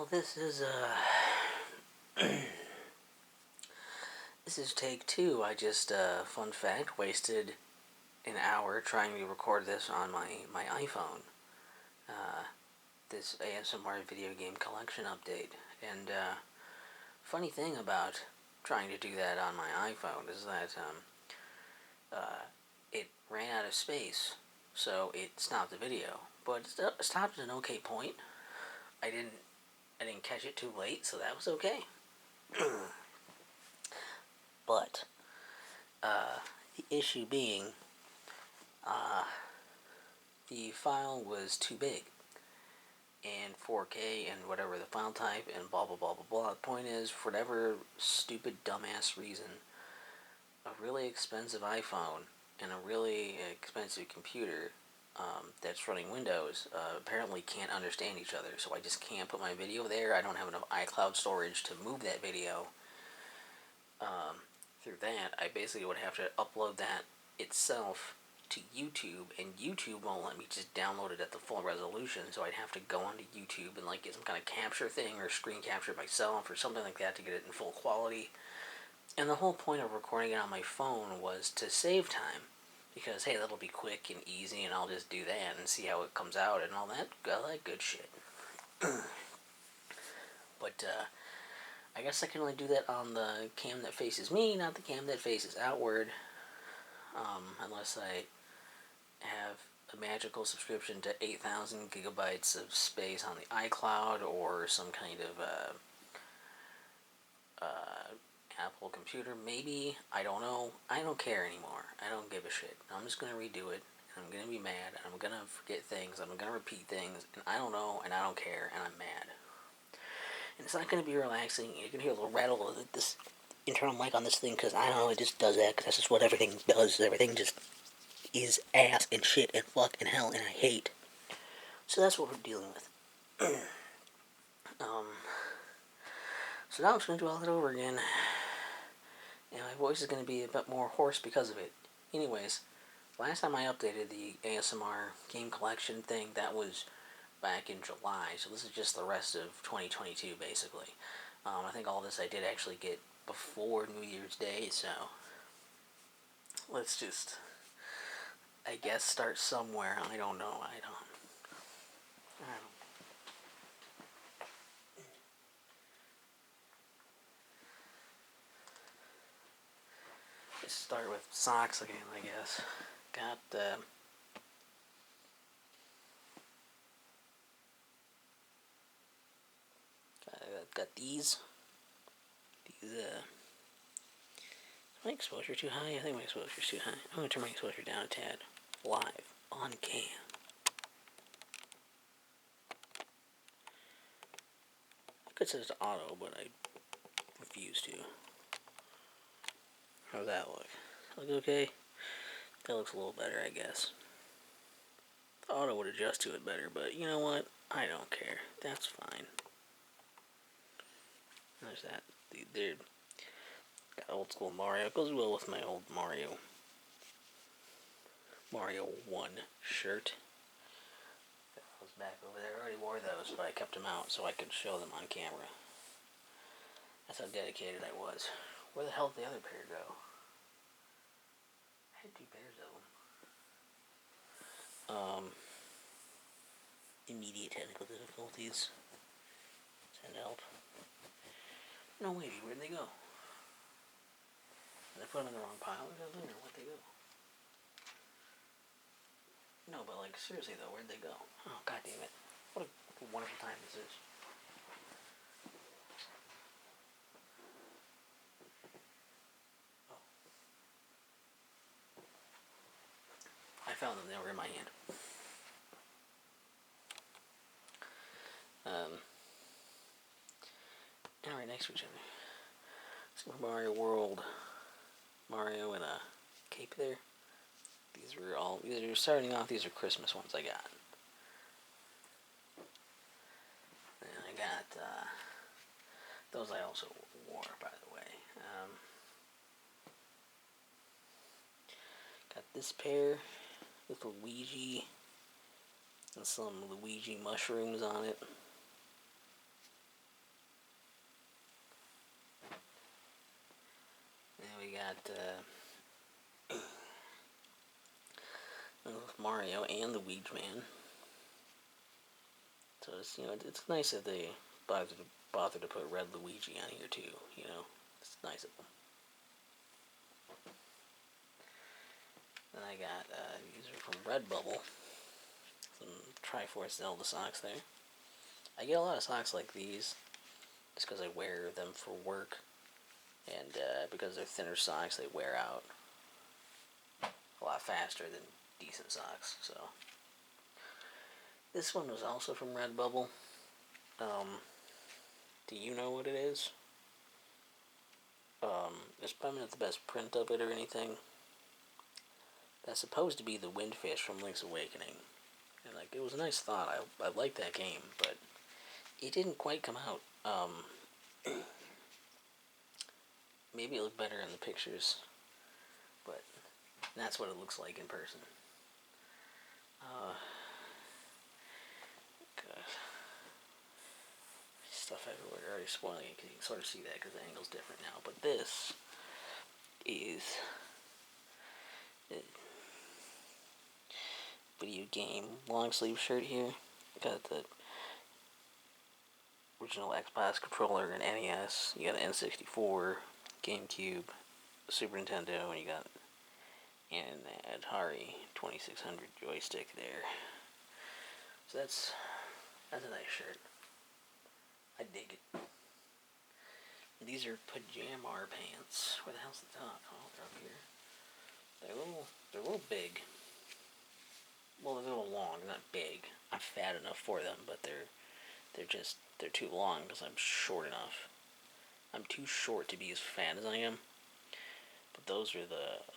Well, this is take two. I just fun fact wasted an hour trying to record this on my iPhone. Uh, this ASMR video game collection update, and funny thing about trying to do that on my iPhone is that it ran out of space, so it stopped the video. But it stopped at an okay point. I didn't I didn't catch it too late, so that was okay. But the issue being, uh, the file was too big, and 4K and whatever the file type and blah blah blah blah blah. The point is, for whatever stupid dumbass reason, a really expensive iPhone and a really expensive computer that's running Windows apparently can't understand each other. So I just can't put my video there. I don't have enough iCloud storage to move that video through that. I basically would have to upload that itself to YouTube, and YouTube won't let me just download it at the full resolution, so I'd have to go onto YouTube and like get some kind of capture thing or screen capture myself or something like that to get it in full quality. And the whole point of recording it on my phone was to save time, because hey, that'll be quick and easy, and I'll just do that and see how it comes out and all that good shit. But I guess I can only do that on the cam that faces me, not the cam that faces outward, unless I have a magical subscription to 8,000 gigabytes of space on the iCloud or some kind of Apple computer. Maybe. I don't know. I don't care anymore. I don't give a shit. I'm just going to redo it, and I'm going to be mad, and I'm going to forget things, I'm going to repeat things, and I don't know, and I don't care, and I'm mad. And it's not going to be relaxing. You're going to hear a little rattle of this internal mic on this thing, because I don't know, it just does that, because that's just what everything does. Everything just is ass and shit and fuck and hell, and I hate. So that's what we're dealing with. So now I'm just going to do all that over again. And my voice is going to be a bit more hoarse because of it. Anyways, last time I updated the ASMR game collection thing, that was back in July. So this is just the rest of 2022, basically. I think all this I did actually get before New Year's Day, so let's just, I guess, start somewhere. I don't know. I don't. Just start with socks again, I guess. Got these. Is my exposure too high? I think my exposure's too high. I'm gonna turn my exposure down a tad. Live. On cam. I could set it to auto, but I refuse to. How's that look? Look okay? That looks a little better, I guess. The auto would adjust to it better, but you know what? I don't care. That's fine. There's that. Dude. Got old school Mario. It goes well with my old Mario 1 shirt. That was back over there. I already wore those, but I kept them out so I could show them on camera. That's how dedicated I was. Where the hell did the other pair go? I had 2 pairs of them. Immediate technical difficulties. Send help. No, wait, where'd they go? Did I put them in the wrong pile or something, or where'd they go? No, but like, seriously though, where'd they go? Oh, god damn it. What a wonderful time this is. Oh. I found them, they were in my hand. Now right next to each other. Super Mario World. Mario in a cape there. These are starting off, these are Christmas ones I got. And I got, those I also wore, by the way. Got this pair with Luigi and some Luigi mushrooms on it. Mario and Luigi Man. So it's, it's nice that they bother to put Red Luigi on here too. It's nice of them. Then I got these are from Redbubble. Some Triforce Zelda socks there. I get a lot of socks like these just because I wear them for work, and because they're thinner socks, they wear out a lot faster than decent socks. So this one was also from Redbubble. Do you know what it is? It's probably not the best print of it or anything. That's supposed to be the Windfish from Link's Awakening. And, it was a nice thought. I liked that game, but it didn't quite come out. Maybe it looked better in the pictures, but that's what it looks like in person. God. Stuff everywhere. Already spoiling it because you can sort of see that because the angle's different now. But this is video game long sleeve shirt here. Got the original Xbox controller and NES. You got an N64, GameCube, Super Nintendo, and you got an Atari 2600 joystick there. So that's a nice shirt. I dig it. These are pajama pants. Where the hell's the top? Oh, they're up here. They're a little big. Well, they're a little long, they're not big. I'm fat enough for them, but they're too long because I'm short enough. I'm too short to be as fat as I am. But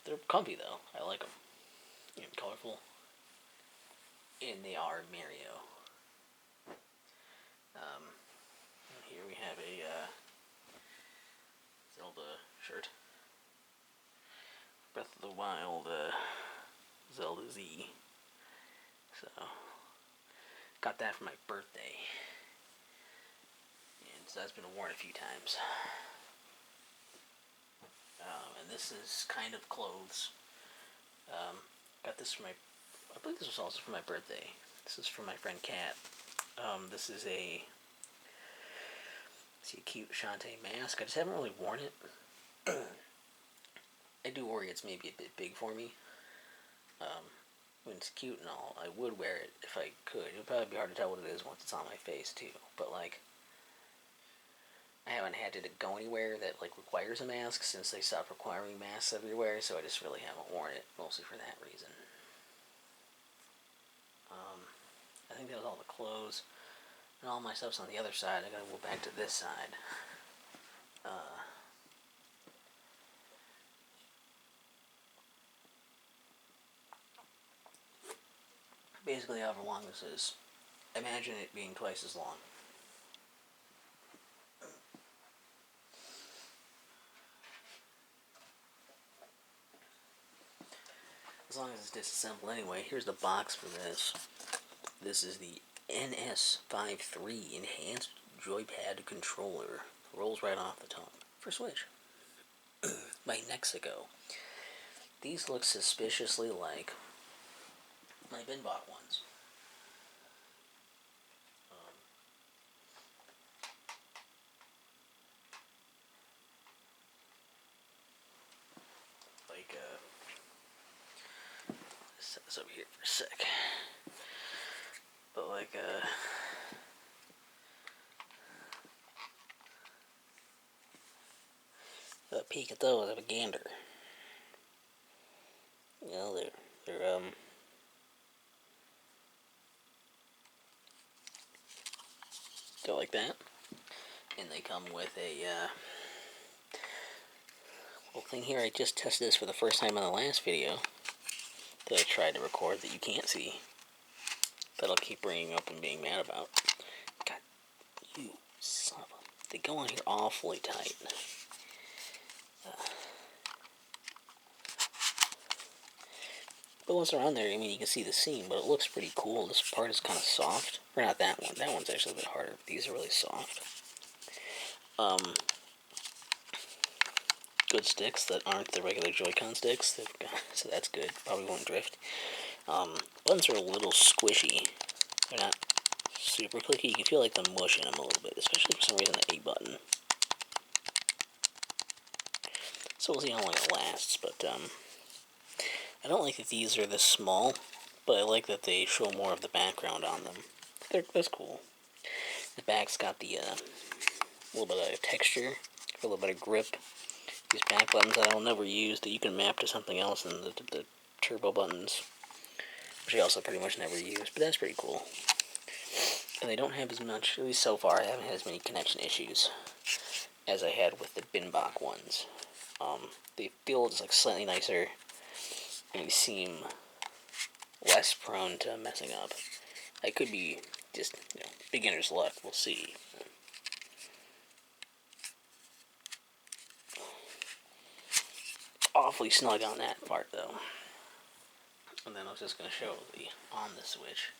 they're comfy though. I like them. And colorful. And they are Mario. Here we have a Zelda shirt. Breath of the Wild Zelda Z. So, got that for my birthday. And so that's been worn a few times. And this is kind of clothes. Got this for I believe this was also for my birthday. This is from my friend Kat. This is a cute Shantae mask. I just haven't really worn it. I do worry it's maybe a bit big for me. When it's cute and all, I would wear it if I could. It would probably be hard to tell what it is once it's on my face too. But I haven't had to go anywhere that requires a mask since they stopped requiring masks everywhere. So I just really haven't worn it, mostly for that reason. I think that was all the clothes. And all my stuff's on the other side. I gotta go back to this side. Basically, however long this is, imagine it being twice as long. As long as it's disassembled anyway. Here's the box for this. This is the NS53 Enhanced Joypad Controller. Rolls right off the tongue. For Switch. By Nexico. These look suspiciously like my Binbot ones. Set this over here for a sec. But a peek at those, have a gander. They're go like that. And they come with a little thing here. I just tested this for the first time in the last video that I tried to record that you can't see. That I'll keep bringing up and being mad about. God, you son of a... They go on here awfully tight. But once they're on there, you can see the seam, but it looks pretty cool. This part is kind of soft. Or not that one. That one's actually a bit harder, but these are really soft. good sticks that aren't the regular Joy-Con sticks, so that's good. Probably won't drift. Buttons are a little squishy. They're not super clicky. You can feel like the mush in them a little bit, especially for some reason the A button. So we'll see how long it lasts, but I don't like that these are this small, but I like that they show more of the background on them. That's cool. The back's got the little bit of texture, a little bit of grip. These back buttons that I'll never use that you can map to something else, and the turbo buttons, which I also pretty much never use, but that's pretty cool. And they don't have as much, at least so far, I haven't had as many connection issues as I had with the Binbach ones. They feel just like slightly nicer, and they seem less prone to messing up. I could be just, beginner's luck, we'll see. Awfully snug on that part, though. And then I was just going to show the on the switch.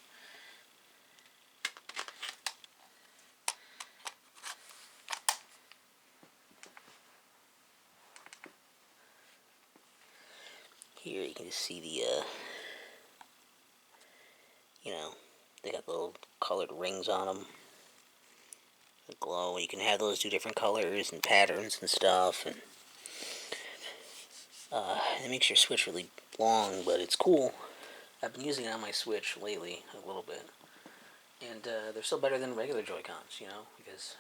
Here you can just see the, they got the little colored rings on them. The glow. You can have those do different colors and patterns and stuff, and it makes your Switch really long, but it's cool. I've been using it on my Switch lately a little bit, and they're still better than regular Joy-Cons, because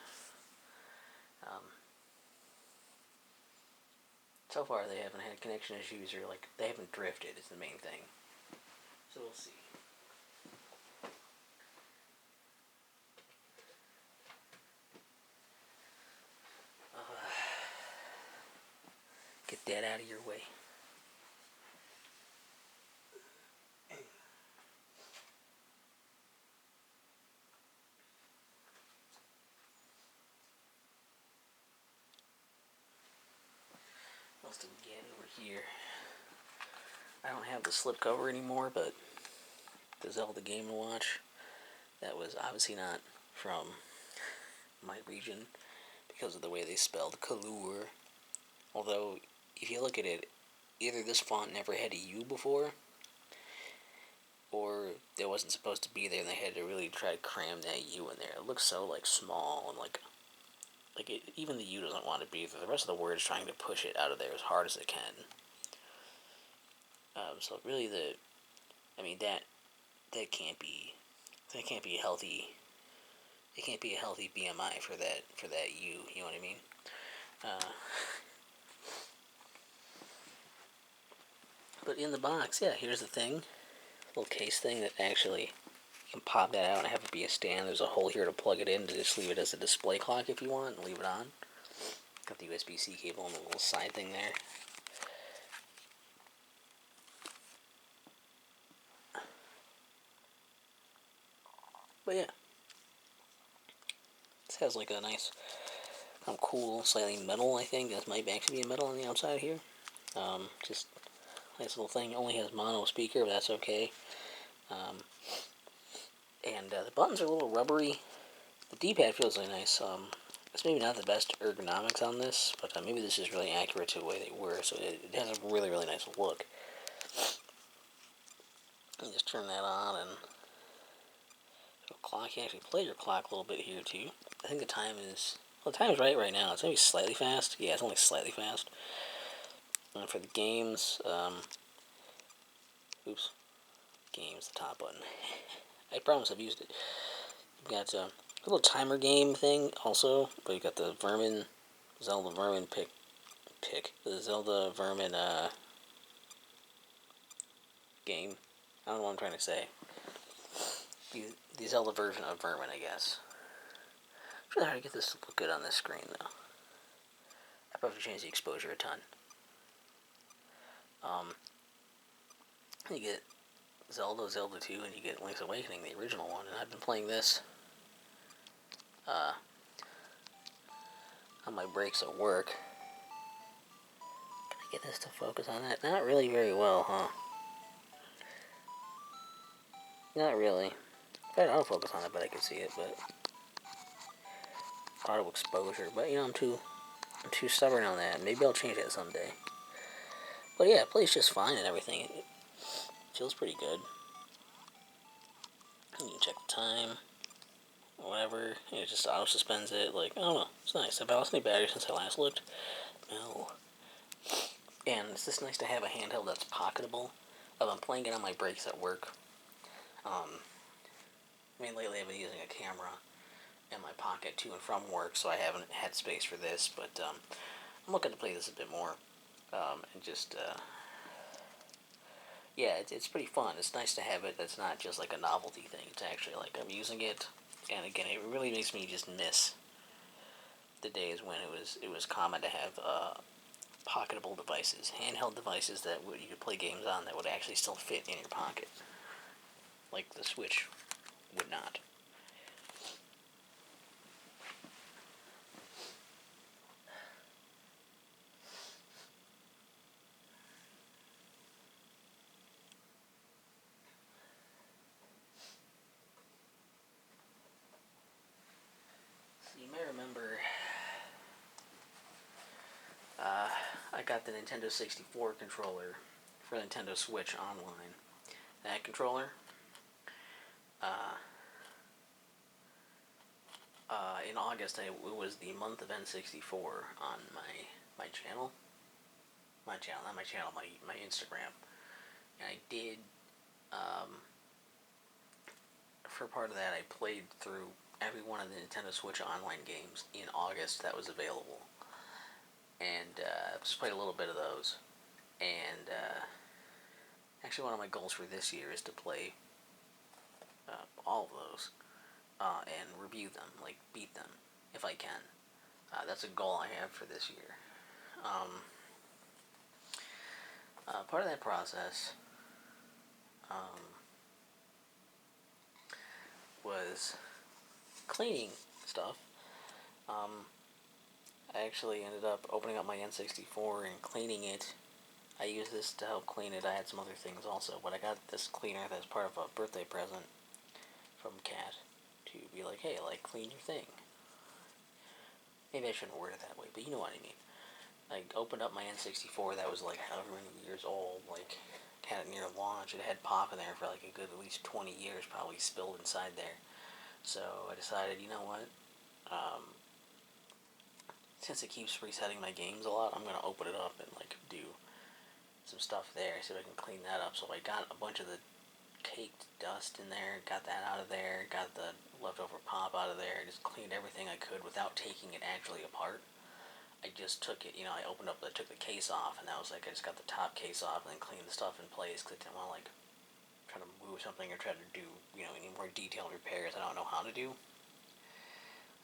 so far they haven't had connection issues, or they haven't drifted is the main thing. So we'll see. Get that out of your way. Most of them get over here. I don't have the slipcover anymore, but the Zelda Game & Watch, that was obviously not from my region because of the way they spelled Kalur. Although, if you look at it, either this font never had a U before, or it wasn't supposed to be there and they had to really try to cram that U in there. It looks so small and even the U doesn't want to be there. The rest of the word is trying to push it out of there as hard as it can. So really that can't be healthy. It can't be a healthy BMI for that U. You know what I mean? But in the box, yeah, here's the thing. Little case thing that actually, you can pop that out and have it be a stand. There's a hole here to plug it in to just leave it as a display clock if you want and leave it on. Got the USB-C cable and the little side thing there. But yeah. This has a nice, cool, slightly metal, I think. This might actually be a metal on the outside here. Just nice little thing. It only has mono speaker, but that's okay. And the buttons are a little rubbery. The D-pad feels really nice. It's maybe not the best ergonomics on this, but maybe this is really accurate to the way they were, so it has a really, really nice look. You just turn that on, and clock. You can actually play your clock a little bit here too. I think the time is right now. It's maybe slightly fast. Yeah, it's only slightly fast. And for the games, games, the top button. I promise I've used it. You've got a little timer game thing also, but you've got the Zelda Vermin the Zelda Vermin game. I don't know what I'm trying to say. The Zelda version of Vermin, I guess. I'm trying how to get this to look good on this screen, though. I probably change the exposure a ton. You get Zelda 2, and you get Link's Awakening, the original one, and I've been playing this on my breaks at work. Can I get this to focus on that? Not really very well, huh? Not really. If I had autofocus on it, but I could see it, but auto exposure. But I'm too I'm too stubborn on that. Maybe I'll change that someday. But yeah, it plays just fine and everything. It feels pretty good. You can check the time, whatever. It just auto suspends it. Like, I don't know. It's nice. Have I lost any battery since I last looked? No. And it's just nice to have a handheld that's pocketable. I've been playing it on my breaks at work. Lately I've been using a camera in my pocket to and from work, so I haven't had space for this. But I'm looking to play this a bit more. And just, yeah, it's pretty fun. It's nice to have it. That's not just like a novelty thing. It's actually like I'm using it, and again, it really makes me just miss the days when it was common to have pocketable devices, handheld devices that you could play games on that would actually still fit in your pocket, like the Switch would not. So you may remember I got the Nintendo 64 controller for Nintendo Switch Online. That controller, uh, in August, it was the month of N64 on my channel. My channel, not my channel, my Instagram. And I did, for part of that, I played through every one of the Nintendo Switch Online games in August that was available. And just played a little bit of those. And actually, one of my goals for this year is to play all of those and review them, like beat them, if I can. That's a goal I have for this year. Part of that process was cleaning stuff. I actually ended up opening up my N64 and cleaning it. I used this to help clean it. I had some other things also, but I got this cleaner as part of a birthday present from Kat to be like, hey, like, clean your thing. Maybe I shouldn't word it that way, but you know what I mean. I opened up my N64 that was like however many years old, like had it near launch. It had pop in there for like a good at least 20 years, probably spilled inside there. So I decided, you know what? Since it keeps resetting my games a lot, I'm gonna open it up and like do some stuff there, see if I can clean that up. So I got a bunch of the caked dust in there, got that out of there, got the leftover pop out of there, just cleaned everything I could without taking it actually apart. I just took it, I opened up, I took the case off, and that was like, I just got the top case off and then cleaned the stuff in place because I didn't want to like try to move something or try to do, any more detailed repairs I don't know how to do.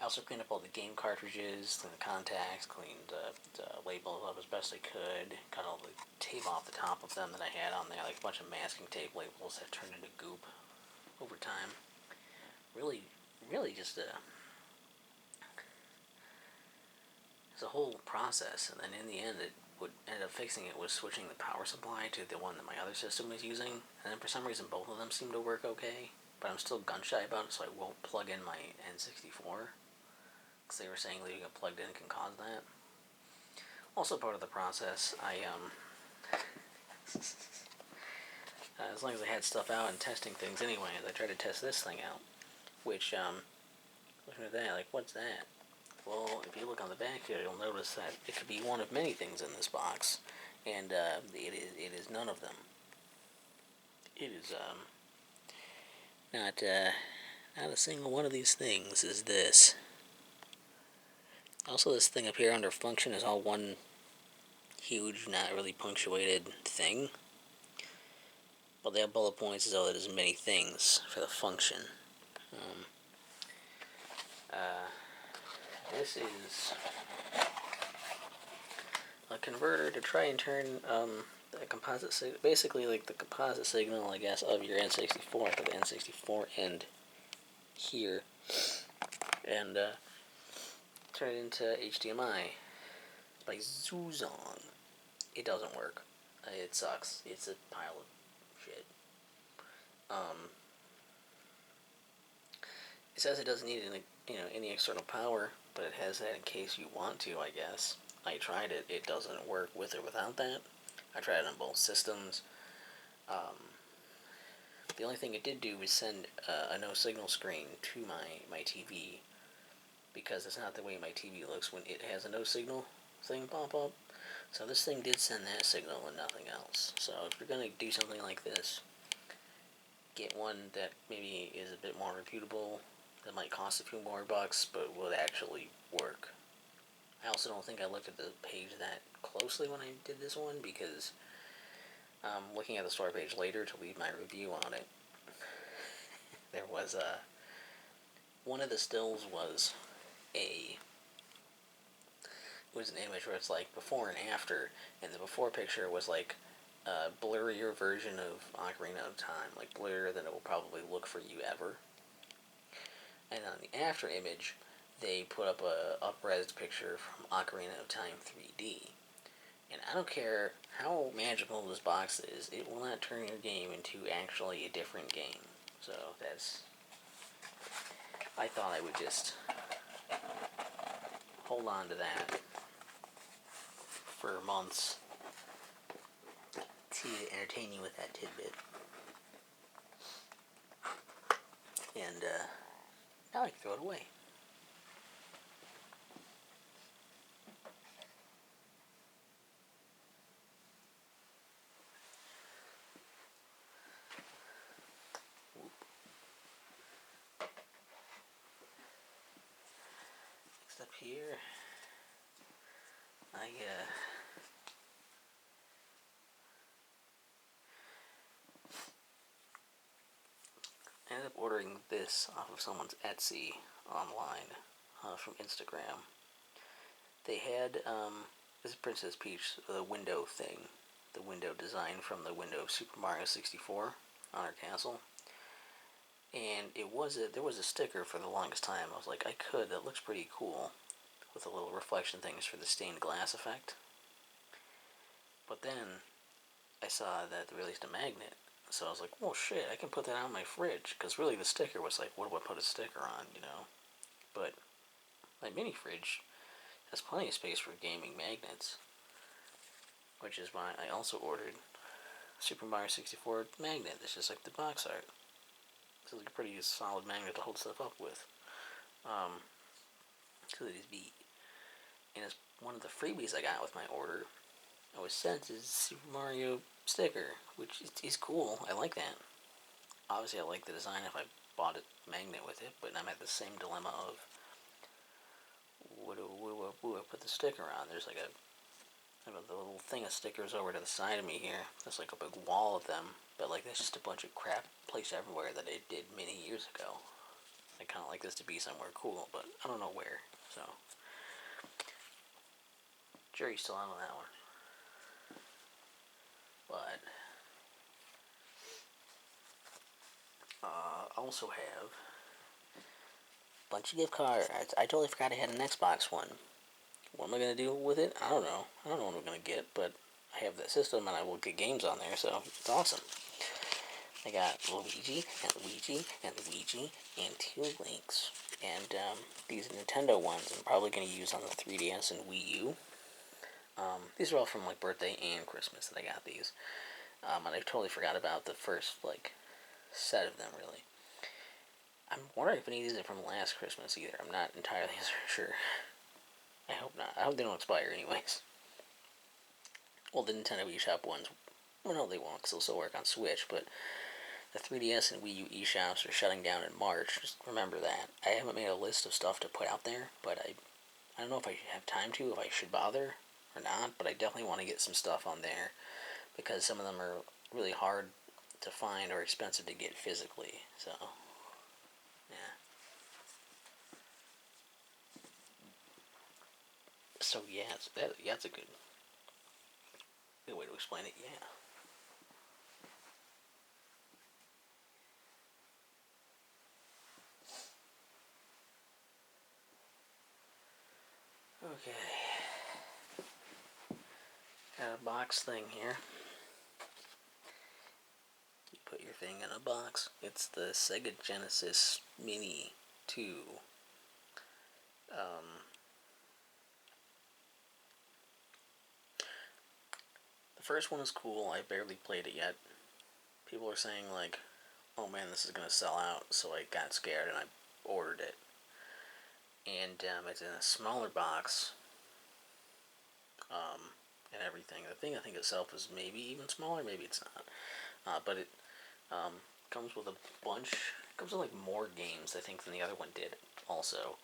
I also cleaned up all the game cartridges, cleaned the contacts, cleaned the labels up as best I could, cut all the tape off the top of them that I had on there, like a bunch of masking tape labels that turned into goop over time. Really, really just it's a whole process, and then in the end, what ended up fixing it was switching the power supply to the one that my other system was using, and then for some reason both of them seem to work okay, but I'm still gun shy about it, so I won't plug in my N64. Because they were saying leaving it plugged in can cause that. Also part of the process, as long as I had stuff out and testing things anyway, I tried to test this thing out, which, looking at that, like, what's that? Well, if you look on the back here, you'll notice that it could be one of many things in this box, and it is none of them. It is not a single one of these things is this. Also, this thing up here under function is all one huge, not really punctuated thing. But they have bullet points as though it is many things for the function. This is a converter to try and turn a composite basically like the composite signal, I guess, of your N64 to the N64 end here, and turn it into HDMI by Zuzong. It doesn't work. It sucks. It's a pile of shit. It says it doesn't need any external power, but it has that in case you want to, I guess. I tried it. It doesn't work with or without that. I tried it on both systems. The only thing it did do was send a no signal screen to my TV, because it's not the way my TV looks when it has a no signal thing pop up. So this thing did send that signal and nothing else. So if you're going to do something like this, get one that maybe is a bit more reputable, that might cost a few more bucks, but would actually work. I also don't think I looked at the page that closely when I did this one, because looking at the store page later to leave my review on it, there was one of the stills was an image where it's like before and after, and the before picture was like a blurrier version of Ocarina of Time, like blurrier than it will probably look for you ever. And on the after image, they put up a up-res picture from Ocarina of Time 3D. And I don't care how magical this box is, it will not turn your game into actually a different game. So I thought I would just hold on to that for months to entertain you with that tidbit. And now I can throw it away. Next up here, I ended up ordering this off of someone's Etsy online from Instagram. They had this is Princess Peach, the window thing, the window design from the window of Super Mario 64 on her castle. And there was a sticker for the longest time. I was like, that looks pretty cool, with the little reflection things for the stained glass effect. But then I saw that they released a magnet, so I was like, well, shit, I can put that on my fridge, because really the sticker was like, what do I put a sticker on, you know? But my mini fridge has plenty of space for gaming magnets, which is why I also ordered Super Mario 64 magnet. It's just like the box art. This is like a pretty solid magnet to hold stuff up with. So it is beat. And as one of the freebies I got with my order, I was sent a Super Mario sticker, which is cool. I like that. Obviously, I like the design if I bought a magnet with it, but I'm at the same dilemma of what do I put the sticker on? There's like I have a little thing of stickers over to the side of me here. There's like a big wall of them, but like there's just a bunch of crap placed everywhere that I did many years ago. I kind of like this to be somewhere cool, but I don't know where. So, jury's still out on that one. But I also have a bunch of gift cards. I totally forgot I had an Xbox one. What am I going to do with it? I don't know. I don't know what I'm going to get, but I have that system and I will get games on there, so it's awesome. I got Luigi and Luigi and Luigi and 2 Links. And these Nintendo ones I'm probably going to use on the 3DS and Wii U. These are all from like birthday and Christmas that I got these. And I totally forgot about the first like set of them, really. I'm wondering if any of these are from last Christmas either. I'm not entirely sure. I hope not. I hope they don't expire anyways. Well, the Nintendo eShop ones, well, no, they won't, because they'll still work on Switch, but the 3DS and Wii U eShops are shutting down in March. Just remember that. I haven't made a list of stuff to put out there, but I don't know if I have time to, if I should bother or not, but I definitely want to get some stuff on there, because some of them are really hard to find or expensive to get physically, so, yeah. So, yeah, that's a good way to explain it, yeah. Okay. Got a box thing here. You put your thing in a box. It's the Sega Genesis Mini 2. first one is cool. I barely played it yet. People are saying, like, oh man, this is gonna sell out, so I got scared and I ordered it. And it's in a smaller box, and everything. The thing I think itself is maybe even smaller, maybe it's not. But it comes with a bunch. It comes with like more games, I think, than the other one did. Also,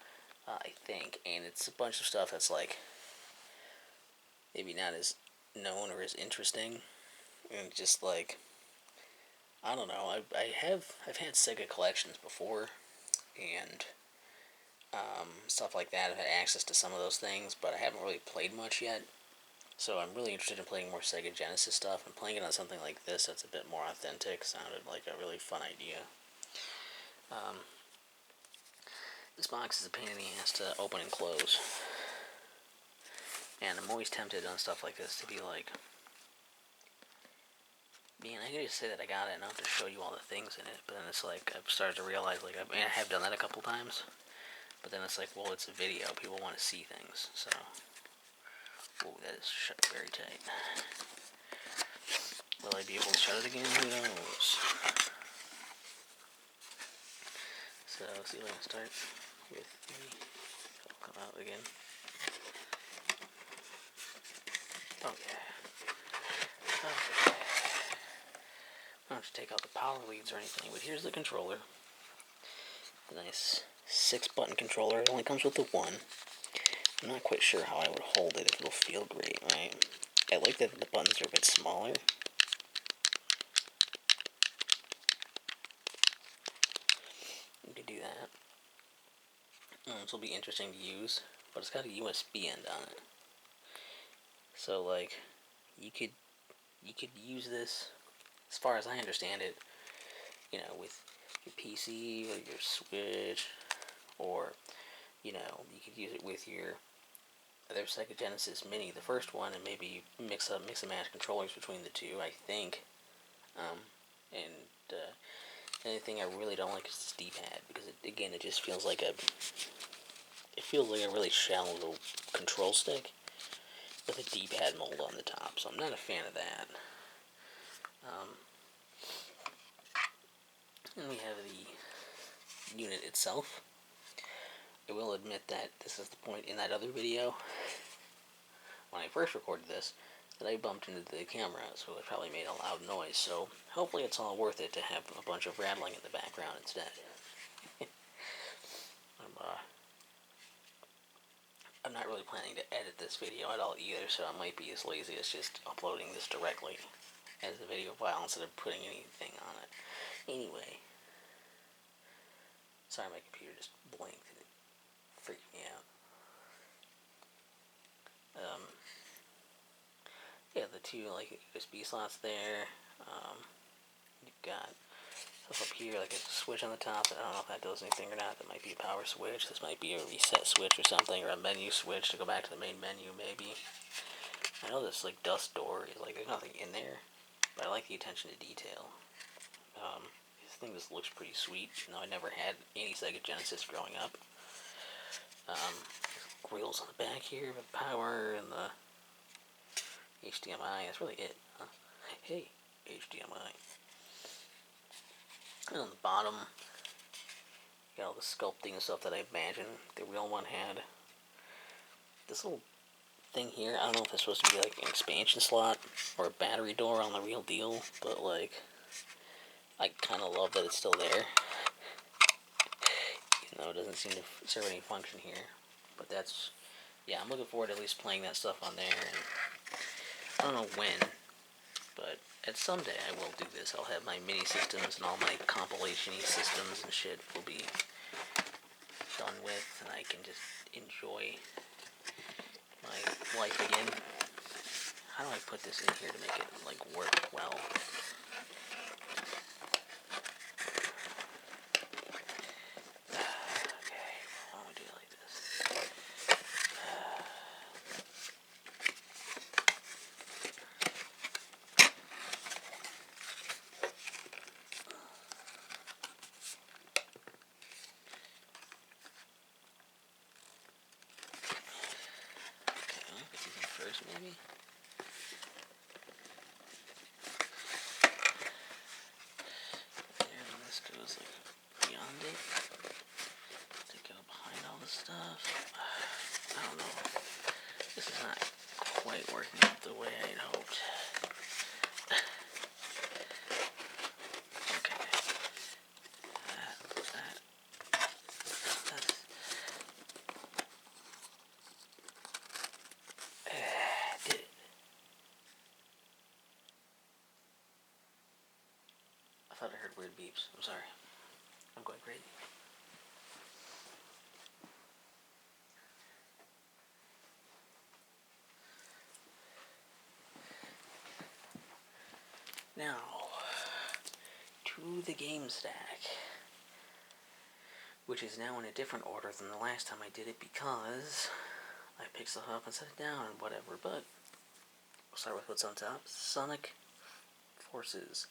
I think, and it's a bunch of stuff that's like maybe not as known or as interesting, and just like I don't know. I've had Sega collections before, and stuff like that. I've had access to some of those things, but I haven't really played much yet. So I'm really interested in playing more Sega Genesis stuff, and playing it on something like this that's a bit more authentic sounded like a really fun idea. This box is a pain in the ass to open and close. And I'm always tempted on stuff like this to be like, man, I can just say that I got it and I don't have to show you all the things in it. But then it's like, I've started to realize, like, I have done that a couple times. But then it's like, well, it's a video. People want to see things. So, ooh, that is shut very tight. Will I be able to shut it again? Who knows? So, let's see if I can start with the... It'll come out again. Okay. I don't have to take out the power leads or anything, but here's the controller. A nice 6-button controller. It only comes with the one. I'm not quite sure how I would hold it if it'll feel great, right? I like that the buttons are a bit smaller. You can do that. This will be interesting to use, but it's got a USB end on it. So, like, you could use this, as far as I understand it, you know, with your PC or your Switch, or, you know, you could use it with your other Sega Genesis Mini, the first one, and maybe mix and match controllers between the two, I think. And the only thing I really don't like is this D-pad, because it just feels like a really shallow little control stick with a D-pad mold on the top, so I'm not a fan of that. And we have the unit itself. I will admit that this is the point in that other video, when I first recorded this, that I bumped into the camera, so it probably made a loud noise, so hopefully it's all worth it to have a bunch of rattling in the background instead. I'm not really planning to edit this video at all either, so I might be as lazy as just uploading this directly as a video file instead of putting anything on it. Anyway, sorry my computer just blinked and it freaked me out. Yeah, the two like USB slots there. You've got stuff up here, like a switch on the top. I don't know if that does anything or not. That might be a power switch. This might be a reset switch or something, or a menu switch to go back to the main menu, maybe. I know this like dust door is like there's nothing in there, but I like the attention to detail. This thing just looks pretty sweet. You know, I never had any Sega Genesis growing up. Grills on the back here with power and the HDMI. That's really it. Huh? Hey, HDMI. And on the bottom, you got all the sculpting and stuff that I imagine the real one had. This little thing here, I don't know if it's supposed to be like an expansion slot or a battery door on the real deal, but like, I kind of love that it's still there. Even though it doesn't seem to serve any function here. But that's, yeah, I'm looking forward to at least playing that stuff on there. And I don't know when, but at someday I will do this. I'll have my mini systems and all my compilation-y systems and shit will be done with, and I can just enjoy my life again. How do I put this in here to make it like work well? Maybe. stuff. I don't know. This is not quite working out the way I had hoped. Okay. That's... did it. I thought I heard weird beeps. I'm sorry. I'm going crazy. Now, to the game stack, which is now in a different order than the last time I did it because I picked stuff up and set it down and whatever, but we'll start with what's on top. Sonic Forces.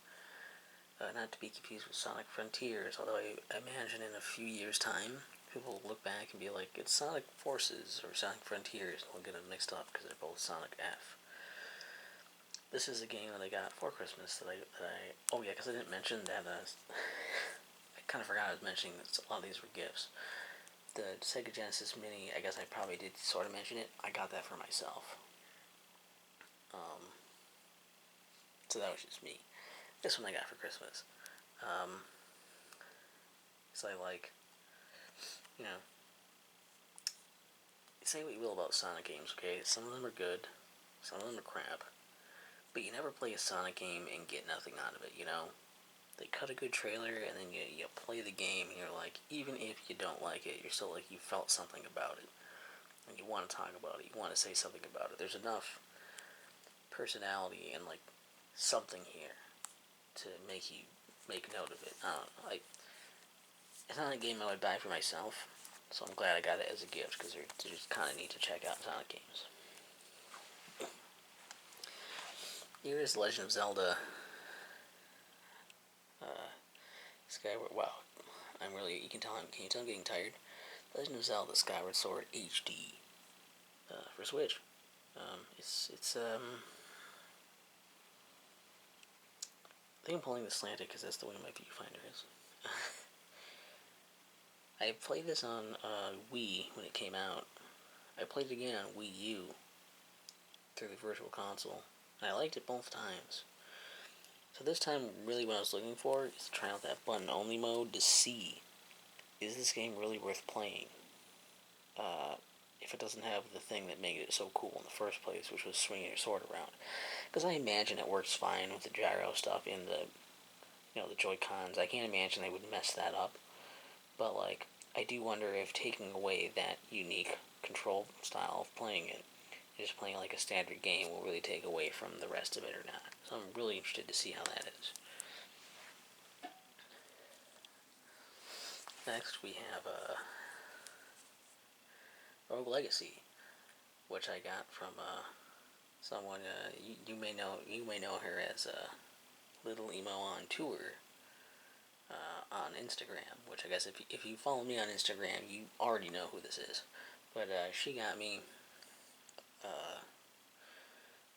Not to be confused with Sonic Frontiers, although I imagine in a few years' time, people will look back and be like, it's Sonic Forces or Sonic Frontiers, and we'll get them mixed up because they're both Sonic F. This is a game that I got for Christmas oh yeah, because I didn't mention that, I kind of forgot I was mentioning that a lot of these were gifts. The Sega Genesis Mini, I guess I probably did sort of mention it, I got that for myself. So that was just me. This one I got for Christmas. So I like, you know, say what you will about Sonic games, okay? Some of them are good, some of them are crap. But you never play a Sonic game and get nothing out of it, you know? They cut a good trailer, and then you play the game, and you're like, even if you don't like it, you're still like, you felt something about it. And you want to talk about it, you want to say something about it. There's enough personality and, like, something here to make you make note of it. I don't know, like, it's not a game I would buy for myself, so I'm glad I got it as a gift, because they're just kind of neat to check out Sonic games. Here is Legend of Zelda Skyward. Wow, can you tell I'm getting tired? Legend of Zelda Skyward Sword HD for Switch. I think I'm pulling this slanted because that's the way my viewfinder is. I played this on Wii when it came out. I played it again on Wii U through the Virtual Console, and I liked it both times. So this time, really what I was looking for is to try out that button-only mode to see, is this game really worth playing? If it doesn't have the thing that made it so cool in the first place, which was swinging your sword around. Because I imagine it works fine with the gyro stuff in the, the Joy-Cons. I can't imagine they would mess that up. But, like, I do wonder if taking away that unique control style of playing it, just playing like a standard game, will really take away from the rest of it or not. So I'm really interested to see how that is. Next we have Rogue Legacy, which I got from someone you may know her as Little Emo on Tour on Instagram. Which I guess if you follow me on Instagram, you already know who this is. But she got me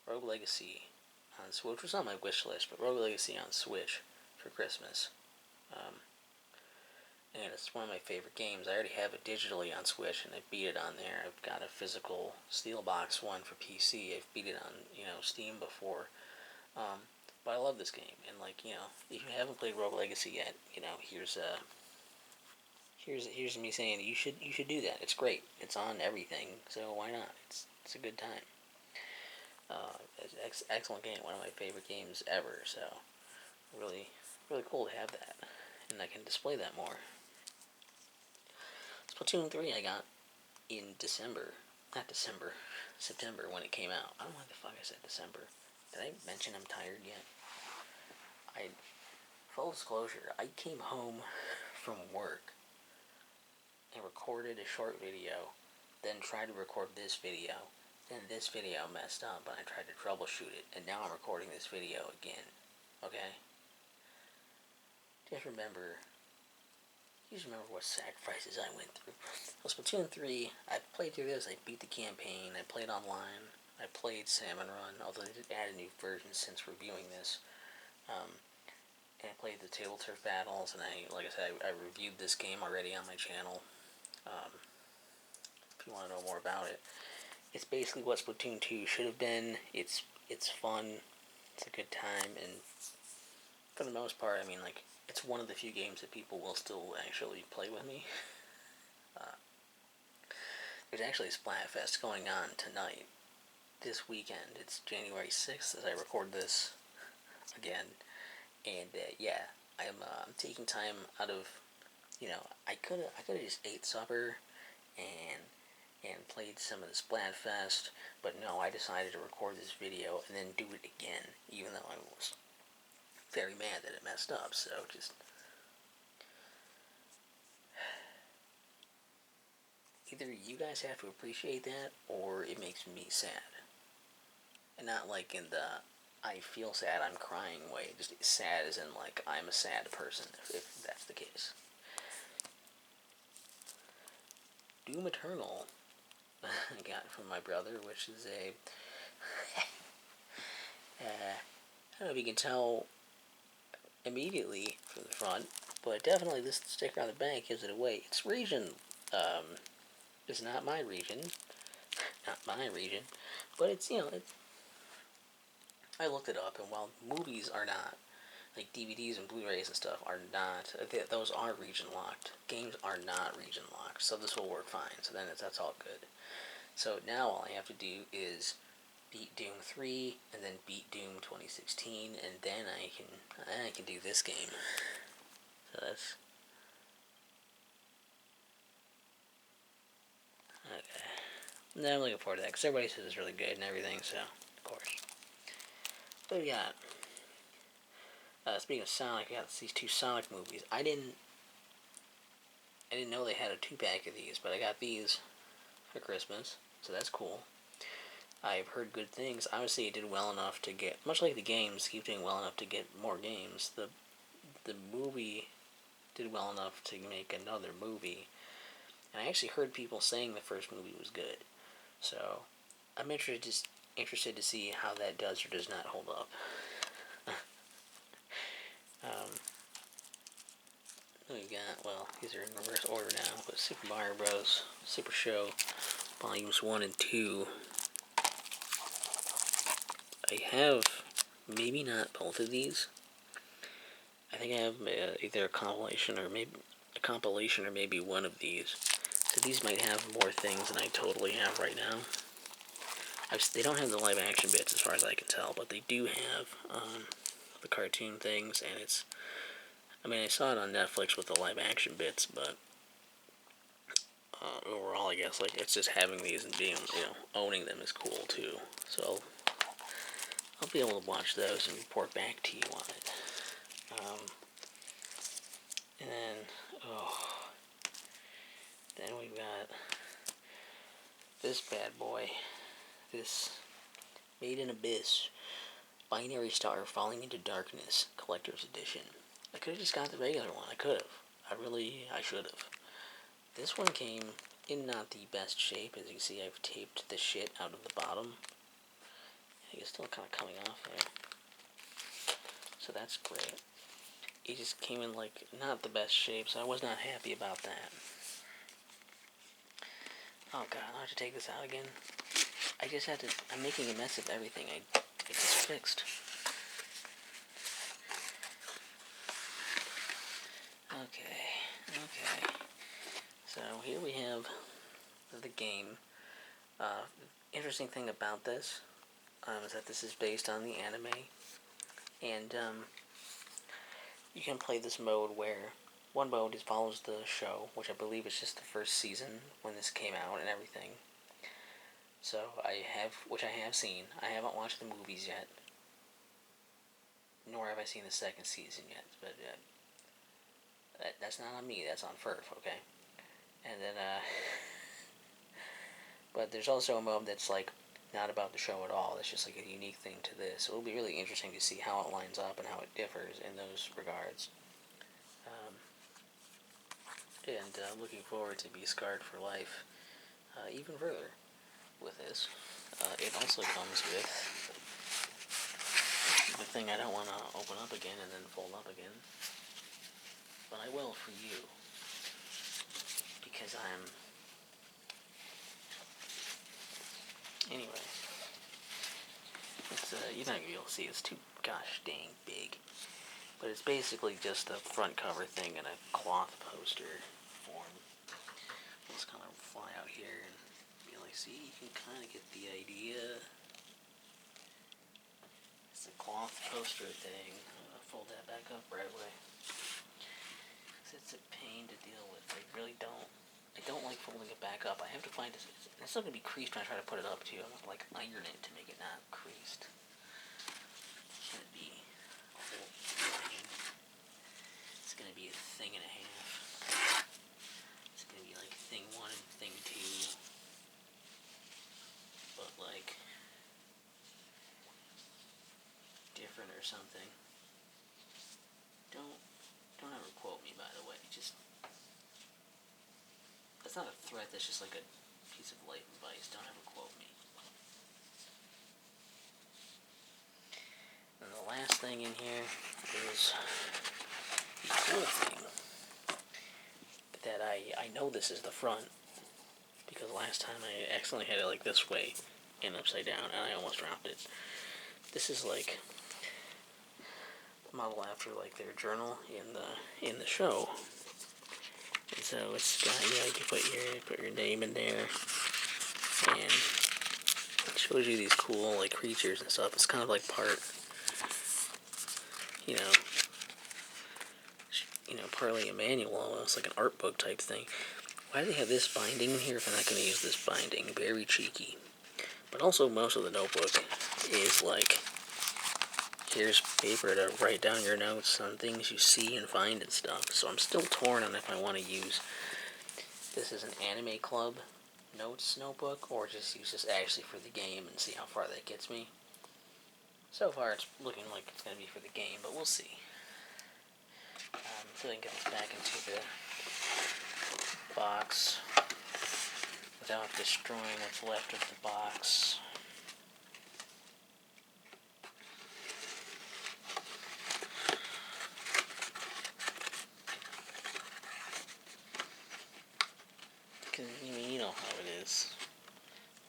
Rogue Legacy on Switch, which was on my wish list, but Rogue Legacy on Switch for Christmas. And it's one of my favorite games. I already have it digitally on Switch, and I beat it on there. I've got a physical Steelbox one for PC. I've beat it on, Steam before. But I love this game, and if you haven't played Rogue Legacy yet, here's me saying you should do that. It's great. It's on everything, so why not? It's a good time. It's excellent game. One of my favorite games ever. So really cool to have that, and I can display that more. Splatoon 3 I got in September when it came out. I don't know why the fuck I said December. Did I mention I'm tired yet? Full disclosure, I came home from work and recorded a short video, then tried to record this video, then this video messed up and I tried to troubleshoot it, and now I'm recording this video again. Okay? Just remember what sacrifices I went through. Well, Splatoon 3, I played through this, I beat the campaign, I played online, I played Salmon Run, although they did add a new version since reviewing this. And I played the Table Turf Battles, and I reviewed this game already on my channel. you want to know more about it. It's basically what Splatoon 2 should have been. It's fun. It's a good time, and for the most part, I mean, like, it's one of the few games that people will still actually play with me. There's actually a Splatfest going on tonight, this weekend. It's January 6th as I record this again. And yeah, I'm taking time out of, I could have just ate supper and played some of the Splatfest, but no, I decided to record this video and then do it again, even though I was very mad that it messed up. So just either you guys have to appreciate that, or it makes me sad. And not like in the I feel sad, I'm crying way. Just sad as in like I'm a sad person, if that's the case. Doom Eternal I got from my brother, which is a I don't know if you can tell immediately from the front, but definitely this sticker on the back gives it away. It's region, it's not my region, but it's, I looked it up, and while movies are not, like DVDs and Blu-rays and stuff are not, those are region locked. Games are not region locked, so this will work fine. So then that's all good. So now all I have to do is beat Doom 3 and then beat Doom 2016, and then I can do this game. So that's okay. No, I'm looking forward to that because everybody says it's really good and everything. So of course. What do we got? Speaking of Sonic, we got these two Sonic movies. I didn't know they had a 2-pack of these, but I got these for Christmas, so that's cool. I've heard good things. Obviously, it did well enough to get, much like the games keep doing well enough to get more games. The movie did well enough to make another movie, and I actually heard people saying the first movie was good. So I'm interested to see how that does or does not hold up. We've got, well, these are in reverse order now, but Super Mario Bros. Super Show Volumes 1 and 2. I have maybe not both of these. I think I have either a compilation or maybe one of these. So these might have more things than I totally have right now. They don't have the live action bits as far as I can tell, but they do have the cartoon things, and it's, I mean, I saw it on Netflix with the live action bits, but overall, I guess, like, it's just having these and being, owning them is cool too. So I'll be able to watch those and report back to you on it. And then we've got this bad boy, this Made in Abyss, Binary Star Falling into Darkness, Collector's Edition. I could have just got the regular one. I could have. I should have. This one came in not the best shape. As you can see, I've taped the shit out of the bottom. I think it's still kind of coming off there. So that's great. It just came in, like, not the best shape, so I was not happy about that. Oh god, I'll have to take this out again. I'm making a mess of everything I just fixed. Okay. So here we have the game. Interesting thing about this is that this is based on the anime, and you can play this mode where one mode follows the show, which I believe is just the first season when this came out and everything. So which I have seen. I haven't watched the movies yet, nor have I seen the second season yet. But that's not on me. That's on Furf, okay? And then but there's also a mode that's like not about the show at all. It's just like a unique thing to this. So it'll be really interesting to see how it lines up and how it differs in those regards. And looking forward to be scarred for life even further with this. It also comes with the thing I don't want to open up again and then fold up again. But I will for you. Because I'm you're not gonna be able to see it. It's too gosh dang big. But it's basically just a front cover thing in a cloth poster form. Let's kind of fly out here and be like, see, you can kind of get the idea. It's a cloth poster thing. I'll fold that back up right away. It's a pain to deal with. I really don't. I don't like folding it back up. I have to find this. It's not going to be creased when I try to put it up too. I'm going to like iron it to make it not creased. It's going to be a whole thing. It's going to be a thing and a half. It's going to be like thing 1 and thing 2. But like different or something. Don't ever quote me, by the way. Just that's not a threat. That's just like a piece of life advice. Don't ever quote me. And the last thing in here is the cool thing that I know this is the front because last time I accidentally had it like this way and upside down, and I almost dropped it. This is like model after like their journal in the show. And so it's got, you know, you can put your name in there, and it shows you these cool like creatures and stuff. It's kind of like part, you know, partly a manual, almost like an art book type thing. Why do they have this binding in here if I'm not going to use this binding? Very cheeky. But also most of the notebook is like, here's paper to write down your notes on things you see and find and stuff. So I'm still torn on if I want to use this as an anime club notes notebook or just use this actually for the game and see how far that gets me. So far it's looking like it's going to be for the game, but we'll see. So I can get this back into the box without destroying what's left of the box. Because, you know how it is.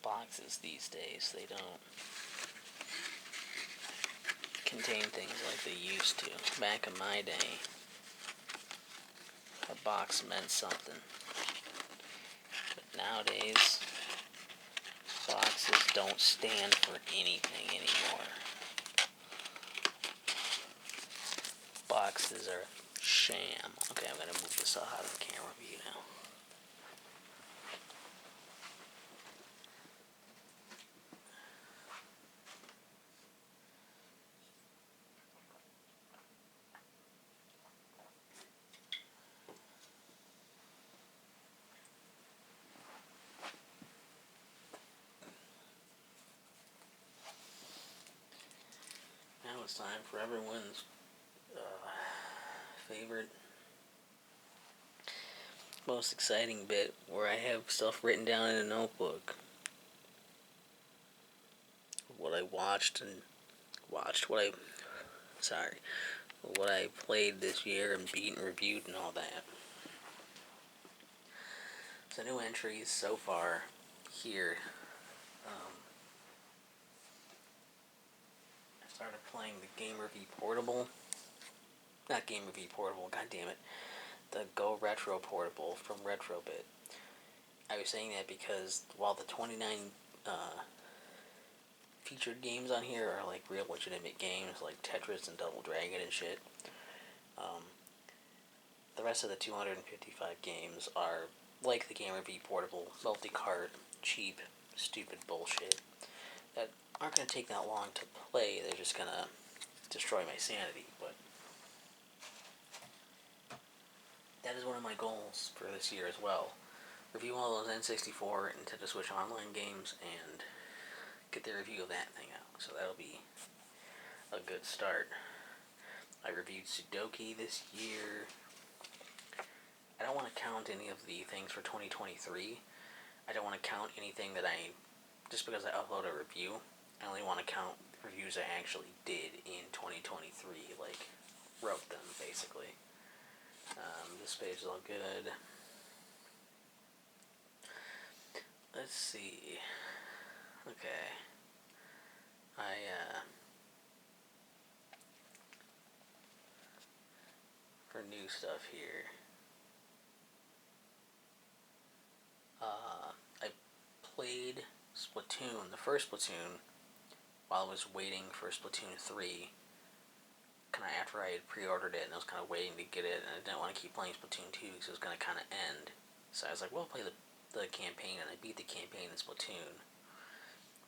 Boxes these days, they don't contain things like they used to. Back in my day, a box meant something. But nowadays, boxes don't stand for anything anymore. Boxes are sham. Okay, I'm going to move this out of the camera view now. Now it's time for everyone's favorite, most exciting bit where I have stuff written down in a notebook. What I what I played this year and beat and reviewed and all that. So new entries so far here. I started playing the Game Review Portable. Not Game Review Portable, god damn it. The Go Retro Portable from Retrobit. I was saying that because while the 29 featured games on here are like real legitimate games like Tetris and Double Dragon and shit, the rest of the 255 games are like the Game Review Portable, multi-cart, cheap, stupid bullshit that aren't going to take that long to play. They're just going to destroy my sanity. But that is one of my goals for this year as well. Review all those N64 and Nintendo Switch Online games and get the review of that thing out. So that'll be a good start. I reviewed Sudoku this year. I don't want to count any of the things for 2023. I don't want to count anything that just because I upload a review, I only want to count reviews I actually did in 2023, like, wrote them, basically. This page is all good. Let's see. Okay. for new stuff here. I played Splatoon, the first Splatoon, while I was waiting for Splatoon 3. Kind of after I had pre-ordered it, and I was kind of waiting to get it, and I didn't want to keep playing Splatoon 2 because it was going to kind of end. So I was like, well, I'll play the campaign, and I beat the campaign in Splatoon.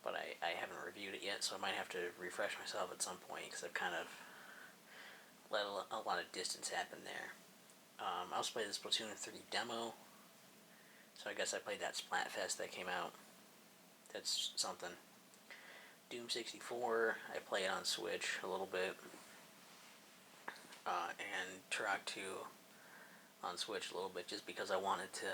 But I haven't reviewed it yet, so I might have to refresh myself at some point because I've kind of let a lot of distance happen there. I also played the Splatoon 3 demo, so I guess I played that Splatfest that came out. That's something. Doom 64, I play it on Switch a little bit. And Turok 2 on Switch a little bit just because I wanted to.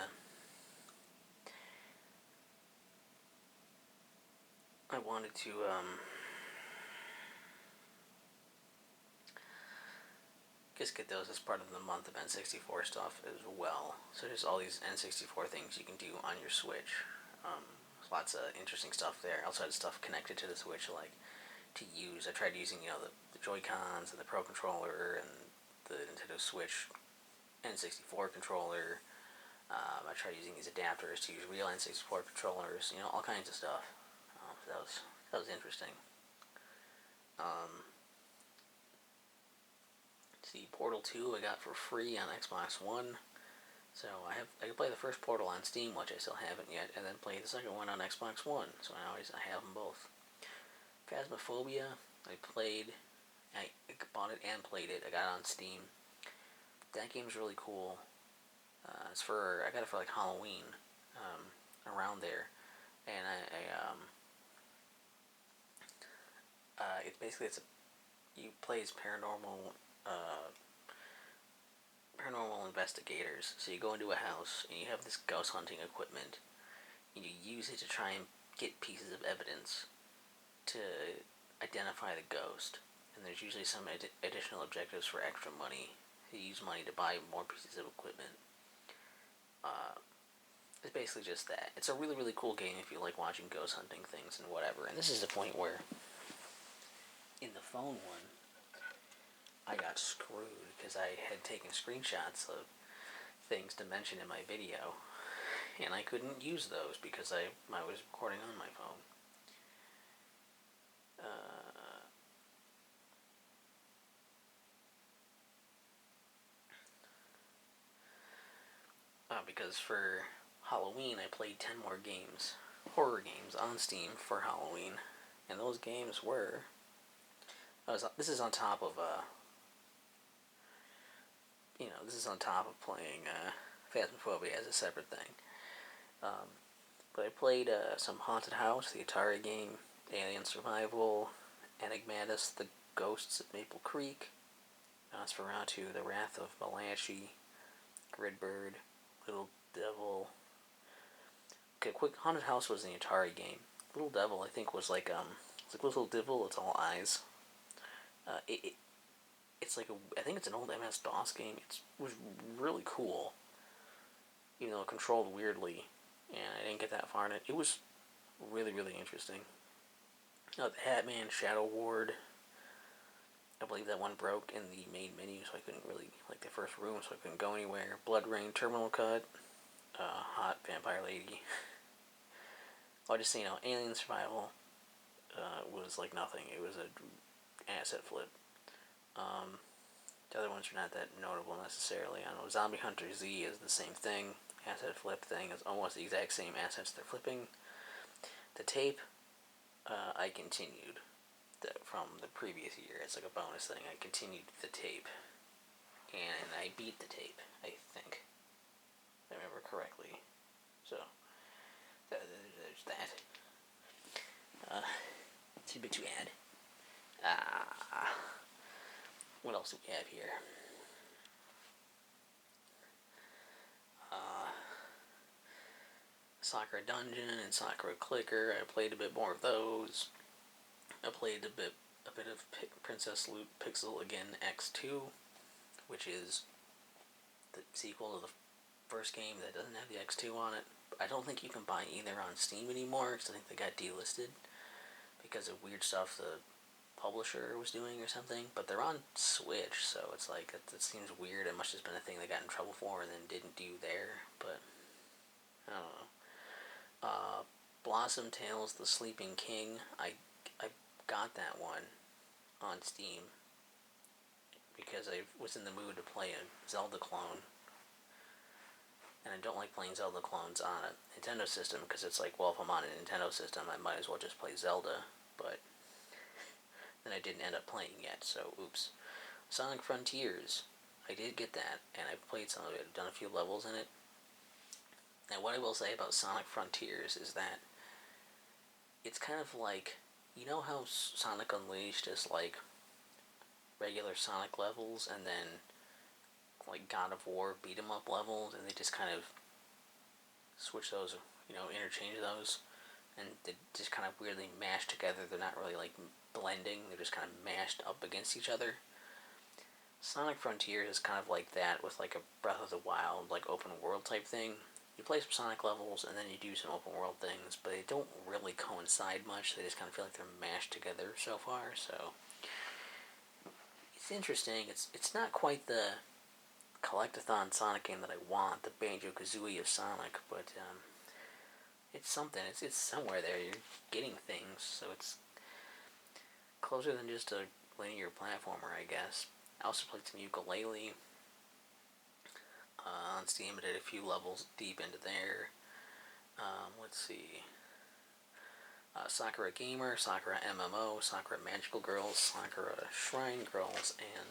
Just get those as part of the month of N64 stuff as well. So there's all these N64 things you can do on your Switch. Lots of interesting stuff there. Also had stuff connected to the Switch, like to use. I tried using, the Joy-Cons and the Pro Controller and the Nintendo Switch N64 controller. I tried using these adapters to use real N64 controllers. All kinds of stuff. So that was interesting. See, Portal 2 I got for free on Xbox One. So I can play the first Portal on Steam, which I still haven't yet, and then play the second one on Xbox One. So now I have them both. Phasmophobia, I bought it and played it. I got it on Steam. That game's really cool. I got it for like Halloween, around there, and you play as paranormal investigators. So you go into a house and you have this ghost hunting equipment, and you use it to try and get pieces of evidence to identify the ghost. And there's usually some additional objectives for extra money. You use money to buy more pieces of equipment. It's basically just that. It's a really, really cool game if you like watching ghost hunting things and whatever. And this is the point where, in the phone one, I got screwed because I had taken screenshots of things to mention in my video, and I couldn't use those because I was recording on my phone. Because for Halloween I played 10 more games, horror games, on Steam for Halloween, and those games were. This is on top of playing Phasmophobia as a separate thing. But I played some Haunted House, the Atari game, Alien Survival, Enigmatus, The Ghosts of Maple Creek, Nosferatu, The Wrath of Malachi, Gridbird, Little Devil. Okay, quick. Haunted House was the Atari game. Little Devil, I think, was like Little Devil. It's all eyes. It's like I think it's an old MS DOS game. It was really cool, even though it controlled weirdly, and I didn't get that far in it. It was really, really interesting. The Hatman, Shadow Ward. I believe that one broke in the main menu, so I couldn't really, like the first room, so I couldn't go anywhere. Blood Rain, Terminal Cut, Hot Vampire Lady. Just so you know, Alien Survival was like nothing. It was a asset flip. The other ones are not that notable necessarily. I don't know, Zombie Hunter Z is the same thing. Asset flip thing is almost the exact same assets they're flipping. The tape, I continued from the previous year. It's like a bonus thing. I continued the tape, and I beat the tape, I think, if I remember correctly. So there's that. Too bit to add. What else do we have here? Sakura Dungeon and Sakura Clicker. I played a bit more of those. I played a bit of Princess Loot Pixel Again X2, which is the sequel to the first game that doesn't have the X2 on it. I don't think you can buy either on Steam anymore because I think they got delisted because of weird stuff the publisher was doing or something, but they're on Switch, so it's like it seems weird. It must have been a thing they got in trouble for and then didn't do there, but I don't know. Blossom Tales: The Sleeping King. I got that one on Steam because I was in the mood to play a Zelda clone, and I don't like playing Zelda clones on a Nintendo system because it's like, well, if I'm on a Nintendo system, I might as well just play Zelda, but then I didn't end up playing yet, so oops. Sonic Frontiers. I did get that, and I've played some of it. I've done a few levels in it. Now, what I will say about Sonic Frontiers is that it's kind of like, you know how Sonic Unleashed is like regular Sonic levels, and then like God of War beat 'em up levels, and they just kind of switch those, interchange those, and they just kind of weirdly mashed together. They're not really like blending; they're just kind of mashed up against each other. Sonic Frontiers is kind of like that, with like a Breath of the Wild, like open world type thing. You play some Sonic levels, and then you do some open world things, but they don't really coincide much. They just kind of feel like they're mashed together so far. So it's interesting. It's not quite the collectathon Sonic game that I want, the Banjo-Kazooie of Sonic, but it's something. It's somewhere there. You're getting things, so it's closer than just a linear platformer, I guess. I also played some ukulele on Steam. I did a few levels deep into there. Let's see. Sakura Gamer, Sakura MMO, Sakura Magical Girls, Sakura Shrine Girls, and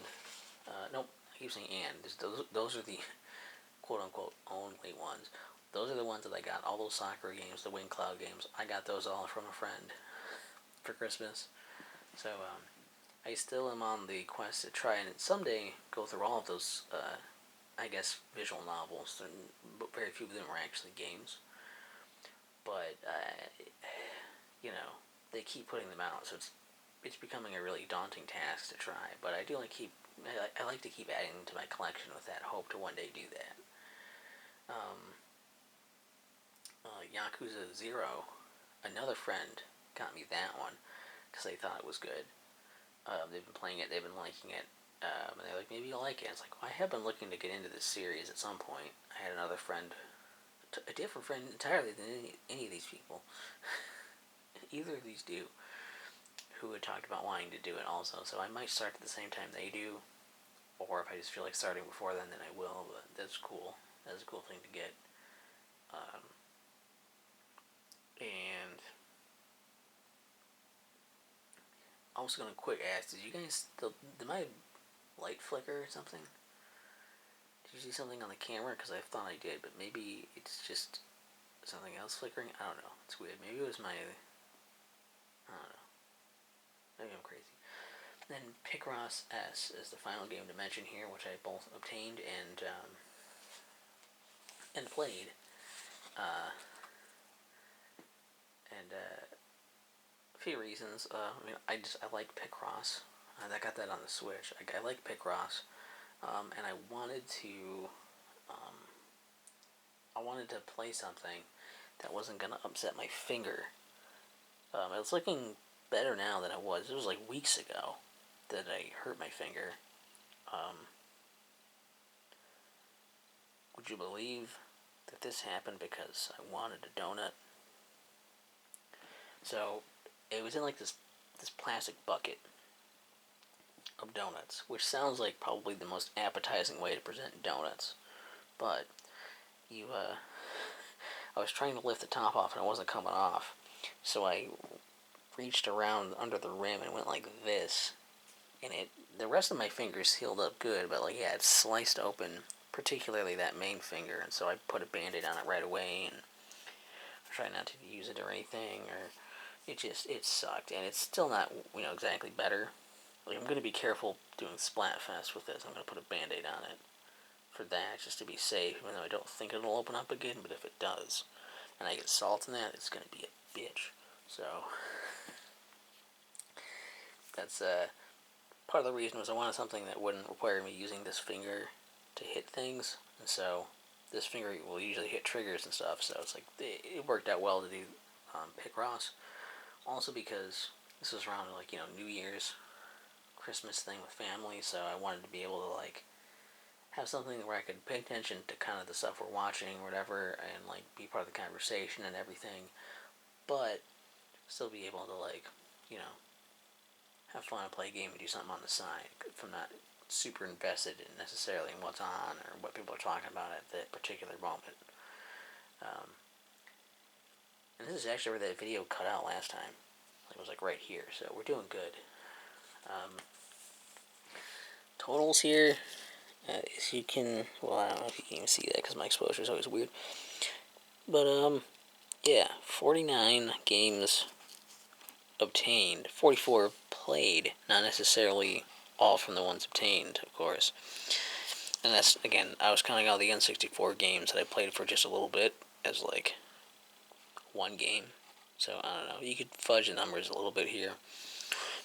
nope, I keep saying and. Those are the quote-unquote only ones. Those are the ones that I got. All those Sakura games, the Wind Cloud games, I got those all from a friend for Christmas. So I still am on the quest to try and someday go through all of those, I guess, visual novels. But very few of them are actually games. But, they keep putting them out, so it's becoming a really daunting task to try. But I do I like to keep adding to my collection with that hope to one day do that. Yakuza 0, another friend got me that one because they thought it was good. They've been playing it, they've been liking it, and they're like, maybe you'll like it. It's like, well, I have been looking to get into this series at some point. I had another friend, a different friend entirely than any of these people, either of these do, who had talked about wanting to do it also. So I might start at the same time they do, or if I just feel like starting before then I will. But that's cool. That's a cool thing to get. And I was gonna quick ask, did my light flicker or something? Did you see something on the camera? Because I thought I did, but maybe it's just something else flickering. I don't know. It's weird. Maybe it was I don't know. Maybe I'm crazy. Then Picross S is the final game to mention here, which I both obtained and played. A few reasons. I like Picross. I got that on the Switch. I like Picross, and I wanted to play something that wasn't gonna upset my finger. It's looking better now than it was. It was like weeks ago that I hurt my finger. Would you believe that this happened because I wanted a donut? So it was in like this plastic bucket of donuts, which sounds like probably the most appetizing way to present donuts. But I was trying to lift the top off and it wasn't coming off, so I reached around under the rim and went like this, and the rest of my fingers healed up good, but like, yeah, it sliced open, particularly that main finger, and so I put a band-aid on it right away and tried not to use it or anything, or it sucked, and it's still not exactly better. Like, I'm gonna be careful doing Splatfest with this. I'm gonna put a band-aid on it for that, just to be safe, even though I don't think it'll open up again. But if it does, and I get salt in that, it's gonna be a bitch. So that's part of the reason was I wanted something that wouldn't require me using this finger to hit things, and so this finger will usually hit triggers and stuff. So it's like it worked out well to do Picross. Also because This was around like New Year's, Christmas thing with family, so I wanted to be able to like have something where I could pay attention to kind of the stuff we're watching or whatever, and like be part of the conversation and everything, but still be able to like you know have fun and play a game and do something on the side if I'm not super invested in necessarily in what's on or what people are talking about at that particular moment. Um, and this is actually where that video cut out last time. It was like right here, so we're doing good. Um, Totals here, as you can, well, I don't know if you can even see that because my exposure is always weird. But, yeah, 49 games obtained, 44 played, not necessarily all from the ones obtained, of course. And that's, again, I was counting all the N64 games that I played for just a little bit as, like, one game. So, I don't know, you could fudge the numbers a little bit here.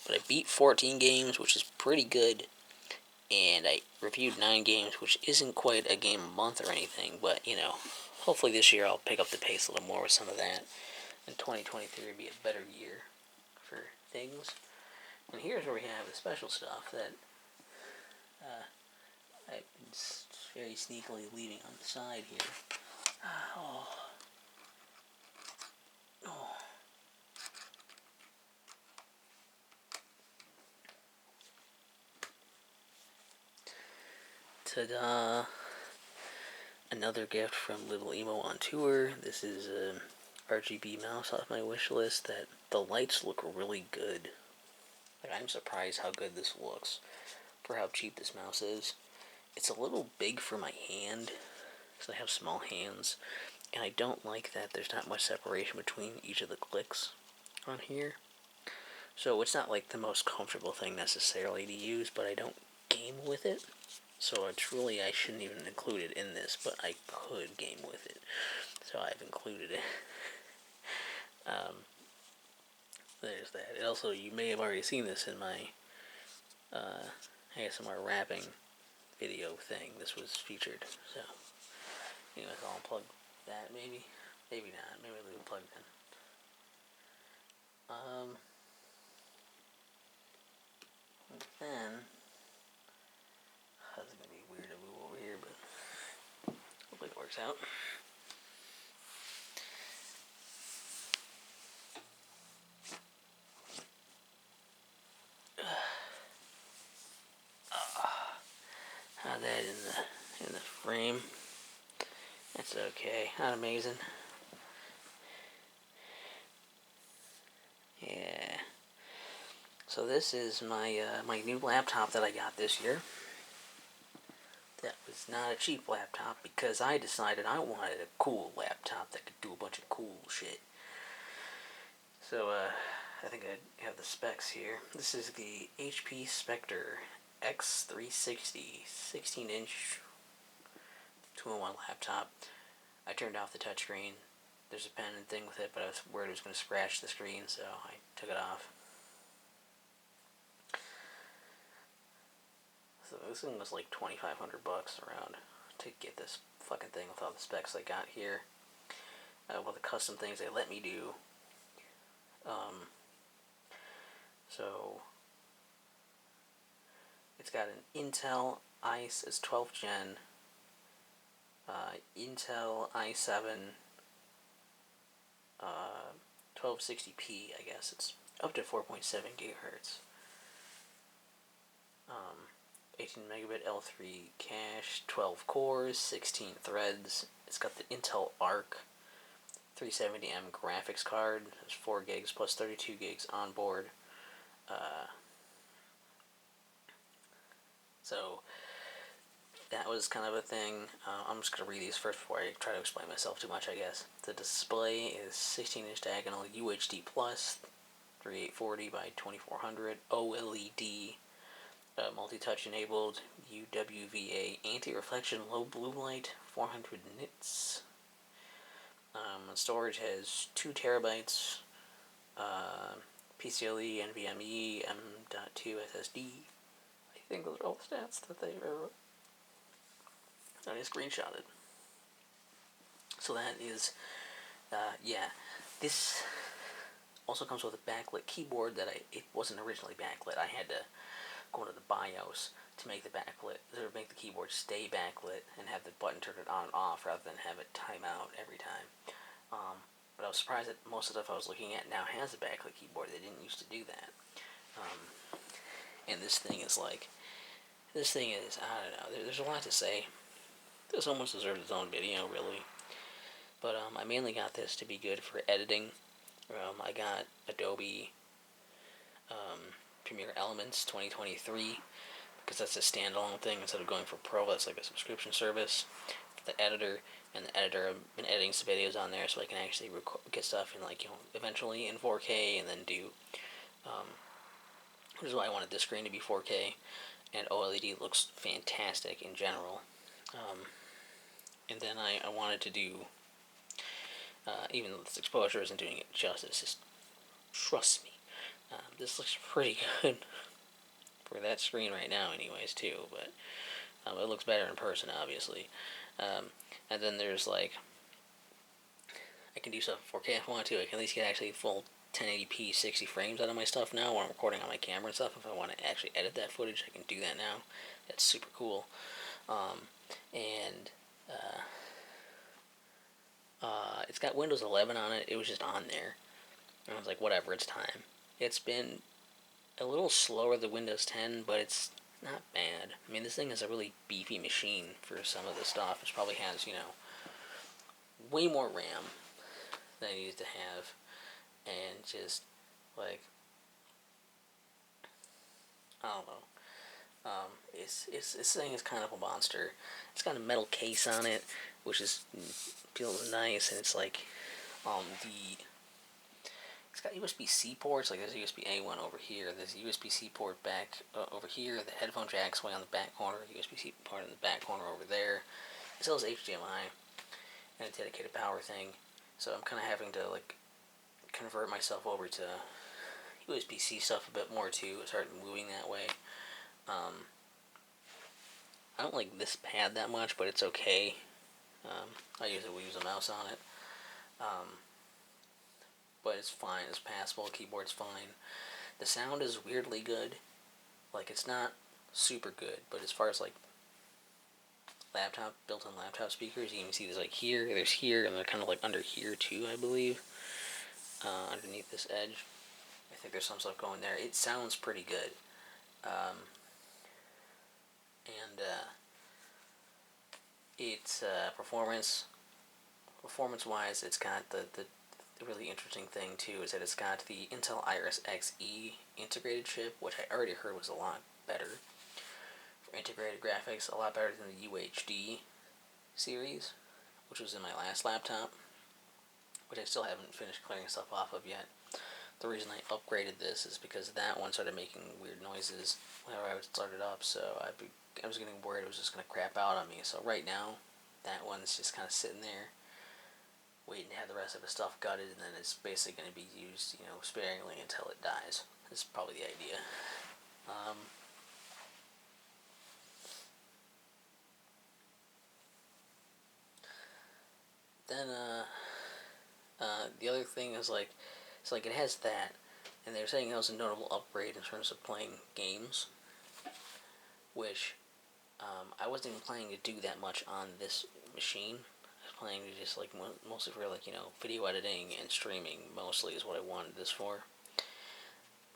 But I beat 14 games, which is pretty good. And I reviewed 9 games, which isn't quite a game a month or anything. But, hopefully this year I'll pick up the pace a little more with some of that. And 2023 will be a better year for things. And here's where we have the special stuff that I've been very sneakily leaving on the side here. Oh. Ta-da! Another gift from Little Emo on tour. This is a RGB mouse off my wish list that the lights look really good. Like, I'm surprised how good this looks for how cheap this mouse is. It's a little big for my hand, because I have small hands, and I don't like that there's not much separation between each of the clicks on here. So it's not like the most comfortable thing necessarily to use, but I don't game with it. So it's really, I shouldn't even include it in this, but I could game with it. So I've included it. There's that. And also, you may have already seen this in my ASMR rapping video thing. This was featured. So, anyways, I'll unplug that maybe. Maybe not. Maybe I'll leave it plugged in. Then, that's gonna be weird to move over here, but hopefully it works out. Had that in the frame. That's okay. Not amazing. Yeah. So this is my my new laptop that I got this year. That was not a cheap laptop because I decided I wanted a cool laptop that could do a bunch of cool shit. So I think I have the specs here. This is the HP Spectre X360 16-inch 2-in-1 laptop. I turned off the touchscreen. There's a pen and thing with it, but I was worried it was going to scratch the screen, so I took it off. So this thing was like $2,500 around to get this fucking thing with all the specs I got here. Well, the custom things they let me do. So it's got an Intel Ice, it's 12th gen, Intel i7, 1260p, I guess. It's up to 4.7 gigahertz. 18 megabit L3 cache, 12 cores, 16 threads. It's got the Intel Arc 370M graphics card. There's 4 gigs plus 32 gigs on board. So that was kind of a thing. I'm just going to read these first before I try to explain myself too much, I guess. The display is 16-inch diagonal UHD plus 3840 by 2400 OLED. Multi-touch enabled, UWVA anti-reflection low blue light, 400 nits. Storage has 2 terabytes, PCIe, NVMe, M.2 SSD. I think those are all the stats that they wrote. I screenshotted. So that is, yeah, this Also comes with a backlit keyboard it wasn't originally backlit. I had to go into the BIOS to make make the keyboard stay backlit and have the button turn it on and off rather than have it time out every time. But I was surprised that most of the stuff I was looking at now has a backlit keyboard. They didn't used to do that. And this thing is I don't know. There's a lot to say. This almost deserves its own video, really. But I mainly got this to be good for editing. I got Adobe Premiere Elements 2023 because that's a standalone thing instead of going for Pro. That's like a subscription service. The editor I've been editing some videos on there, so I can actually get stuff in eventually in 4K, and then do which is why I wanted this screen to be 4K. And OLED looks fantastic in general. And then I wanted to do, even though this exposure isn't doing it justice, just trust me, this looks pretty good for that screen right now anyways too, but it looks better in person, obviously. And then there's I can do stuff in 4K if I want to. I can at least get actually full 1080p 60 frames out of my stuff now when I'm recording on my camera and stuff. If I want to actually edit that footage, I can do that now. That's super cool. It's got Windows 11 on it. It was just on there. And I was like, whatever, it's time. It's been a little slower than Windows 10, but it's not bad. I mean, this thing is a really beefy machine for some of the stuff. It probably has, way more RAM than I needed to have. And just, I don't know. This thing is kind of a monster. It's got a metal case on it, which feels nice, and it's it's got USB-C ports. There's a USB-A one over here. There's a USB-C port back over here. The headphone jack's way on the back corner. USB-C part in the back corner over there. It still has HDMI and a dedicated power thing. So I'm kind of having to convert myself over to USB-C stuff a bit more too. Start moving that way. I don't like this pad that much, but it's okay. I usually will use a mouse on it. But it's fine. It's passable. The keyboard's fine. The sound is weirdly good. It's not super good, but as far as built-in laptop speakers, you can see there's here, and they're kind of under here too, I believe. Underneath this edge. I think there's some stuff going there. It sounds pretty good. It's performance-wise, it's got the really interesting thing too is that it's got the Intel Iris Xe integrated chip, which I already heard was a lot better for integrated graphics, a lot better than the UHD series, which was in my last laptop, which I still haven't finished clearing stuff off of yet. The reason I upgraded this is because that one started making weird noises whenever I would start it up, so I was getting worried it was just going to crap out on me. So right now, that one's just kind of sitting there, waiting to have the rest of the stuff gutted, and then it's basically going to be used, sparingly until it dies. That's probably the idea. Then, the other thing is it has that, and they were saying it was a notable upgrade in terms of playing games, which I wasn't even planning to do that much on this machine. I was planning to just mostly for video editing and streaming mostly is what I wanted this for.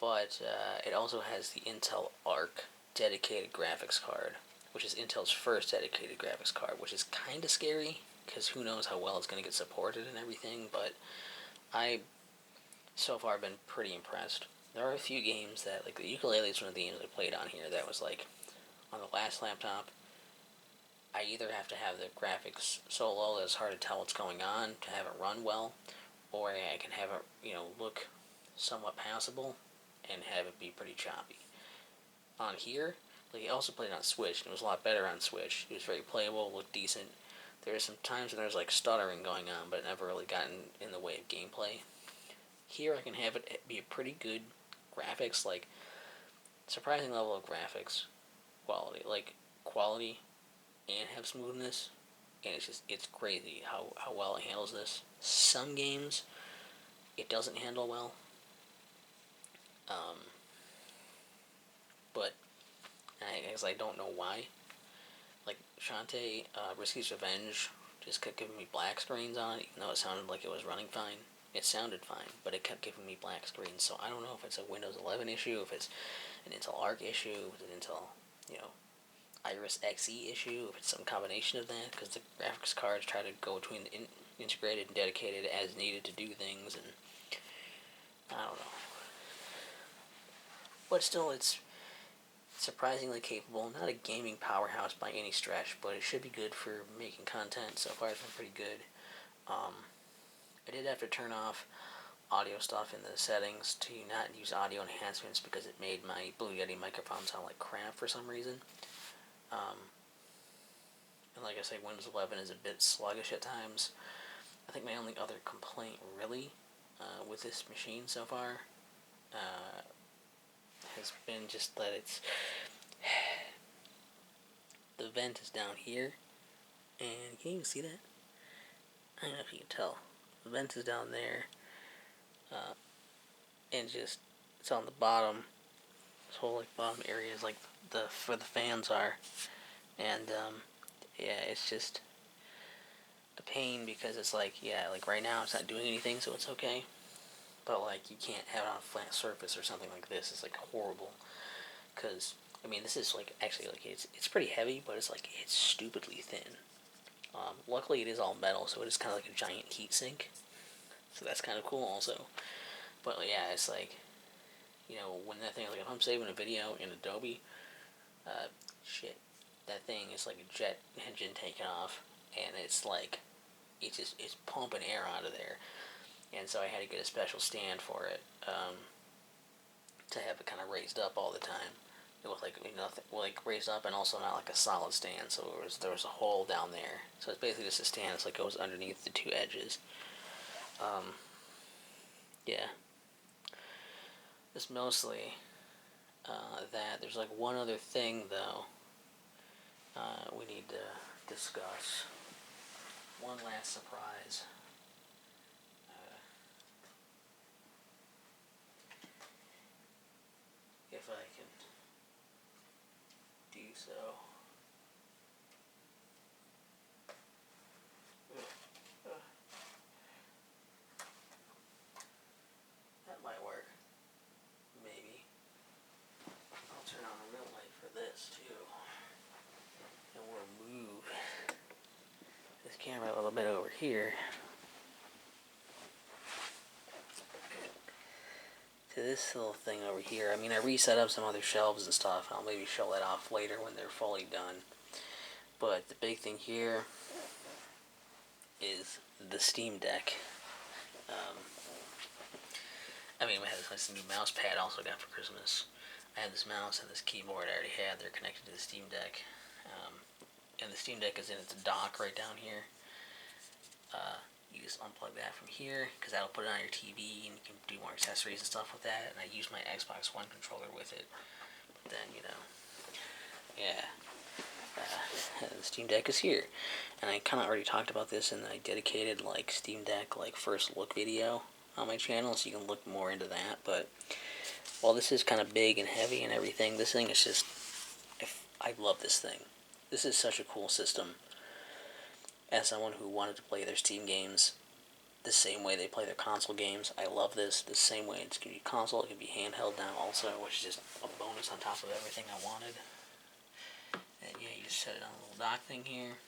But it also has the Intel Arc dedicated graphics card, which is Intel's first dedicated graphics card, which is kind of scary because who knows how well it's going to get supported and everything, but I so far been pretty impressed. There are a few games that, the Ukulele is one of the games I played on here that was on the last laptop, I either have to have the graphics so low that it's hard to tell what's going on to have it run well, or I can have it, look somewhat passable and have it be pretty choppy. On here, I also played it on Switch, and it was a lot better on Switch. It was very playable, looked decent. There were some times when there was stuttering going on, but it never really got in the way of gameplay. Here I can have it be a pretty good graphics, surprising level of graphics quality, and have smoothness, and it's crazy how well it handles this. Some games it doesn't handle well, Um, but I guess I don't know why. Like Shantae, Risky's Revenge just kept giving me black screens on it, even though it sounded like it was running fine. It sounded fine, but it kept giving me black screens. So I don't know if it's a Windows 11 issue, if it's an Intel Arc issue, if it's an Intel, Iris Xe issue, if it's some combination of that, because the graphics cards try to go between the integrated and dedicated as needed to do things, and I don't know. But still, it's surprisingly capable. Not a gaming powerhouse by any stretch, but it should be good for making content. So far, it's been pretty good. I did have to turn off audio stuff in the settings to not use audio enhancements because it made my Blue Yeti microphone sound like crap for some reason. And like I say, Windows 11 is a bit sluggish at times. I think my only other complaint, really, with this machine so far has been just that the vent is down here, and can you even see that? I don't know if you can tell. The vent is down there, and just it's on the bottom. This whole bottom area is like where the fans are, and yeah, it's just a pain because it's like right now it's not doing anything, so it's okay. But you can't have it on a flat surface or something like this. It's horrible because this is actually it's pretty heavy, but it's stupidly thin. Luckily, it is all metal, so it is kind of like a giant heat sink. So that's kind of cool, also. But yeah, it's when that thing if I'm saving a video in Adobe, shit, that thing is like a jet engine taking off, and it's it's pumping air out of there, and so I had to get a special stand for it, to have it kind of raised up all the time. It was raised up and also not like a solid stand, so there was a hole down there. So it's basically just a stand. It's goes underneath the two edges. Yeah. It's mostly that. There's one other thing though. We need to discuss. One last surprise. If I can do so. That might work. Maybe. I'll turn on the real light for this too. And we'll move this camera a little bit over here to this little thing over here. I reset up some other shelves and stuff. I'll maybe show that off later when they're fully done. But the big thing here is the Steam Deck. I had this nice new mouse pad also got for Christmas. I had this mouse and this keyboard I already had. They're connected to the Steam Deck. And the Steam Deck is in its dock right down here. You just unplug that from here, because that'll put it on your TV, and you can do more accessories and stuff with that. And I use my Xbox One controller with it. But then, yeah. The Steam Deck is here. And I kind of already talked about this in a dedicated, Steam Deck, first look video on my channel, so you can look more into that. But while this is kind of big and heavy and everything, this thing is just, I love this thing. This is such a cool system. As someone who wanted to play their Steam games the same way they play their console games, I love this the same way. It can be console, it can be handheld now also, which is just a bonus on top of everything I wanted. And yeah, you just set it on a little dock thing here,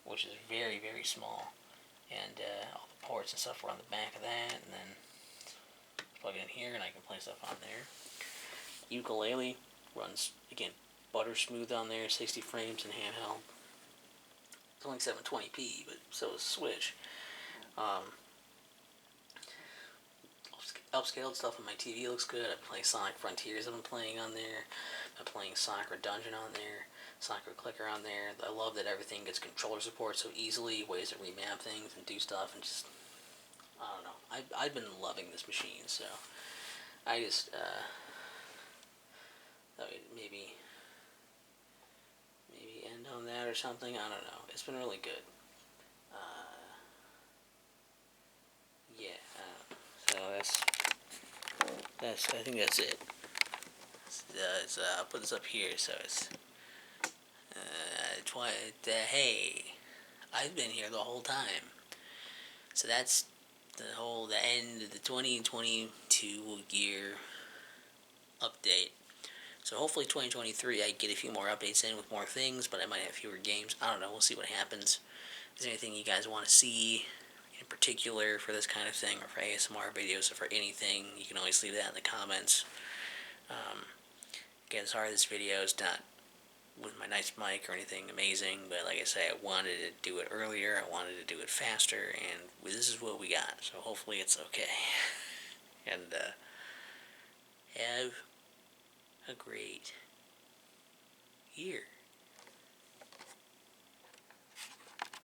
which is very, very small. And all the ports and stuff are on the back of that, and then plug it in here and I can play stuff on there. Ukulele runs, again, butter smooth on there, 60 frames in handheld. It's only 720p, but so is Switch. Upscaled stuff on my TV looks good. I'm playing Sonic Frontiers I've been playing on there. I'm playing Sonic Redungeon on there. Sonic Clicker on there. I love that everything gets controller support so easily, ways to remap things and do stuff, and just, I don't know. I've been loving this machine, so I just, maybe end on that or something. I don't know. It's been really good. Yeah. So I think that's it. I'll put this up here, so it's hey, I've been here the whole time. So that's the end of the 2022 year update. So hopefully 2023 I get a few more updates in with more things, but I might have fewer games. I don't know. We'll see what happens. Is there anything you guys want to see in particular for this kind of thing, or for ASMR videos, or for anything? You can always leave that in the comments. Again, sorry this video is not with my nice mic or anything amazing, but like I say, I wanted to do it earlier. I wanted to do it faster, and this is what we got. So hopefully it's okay. And have a great year.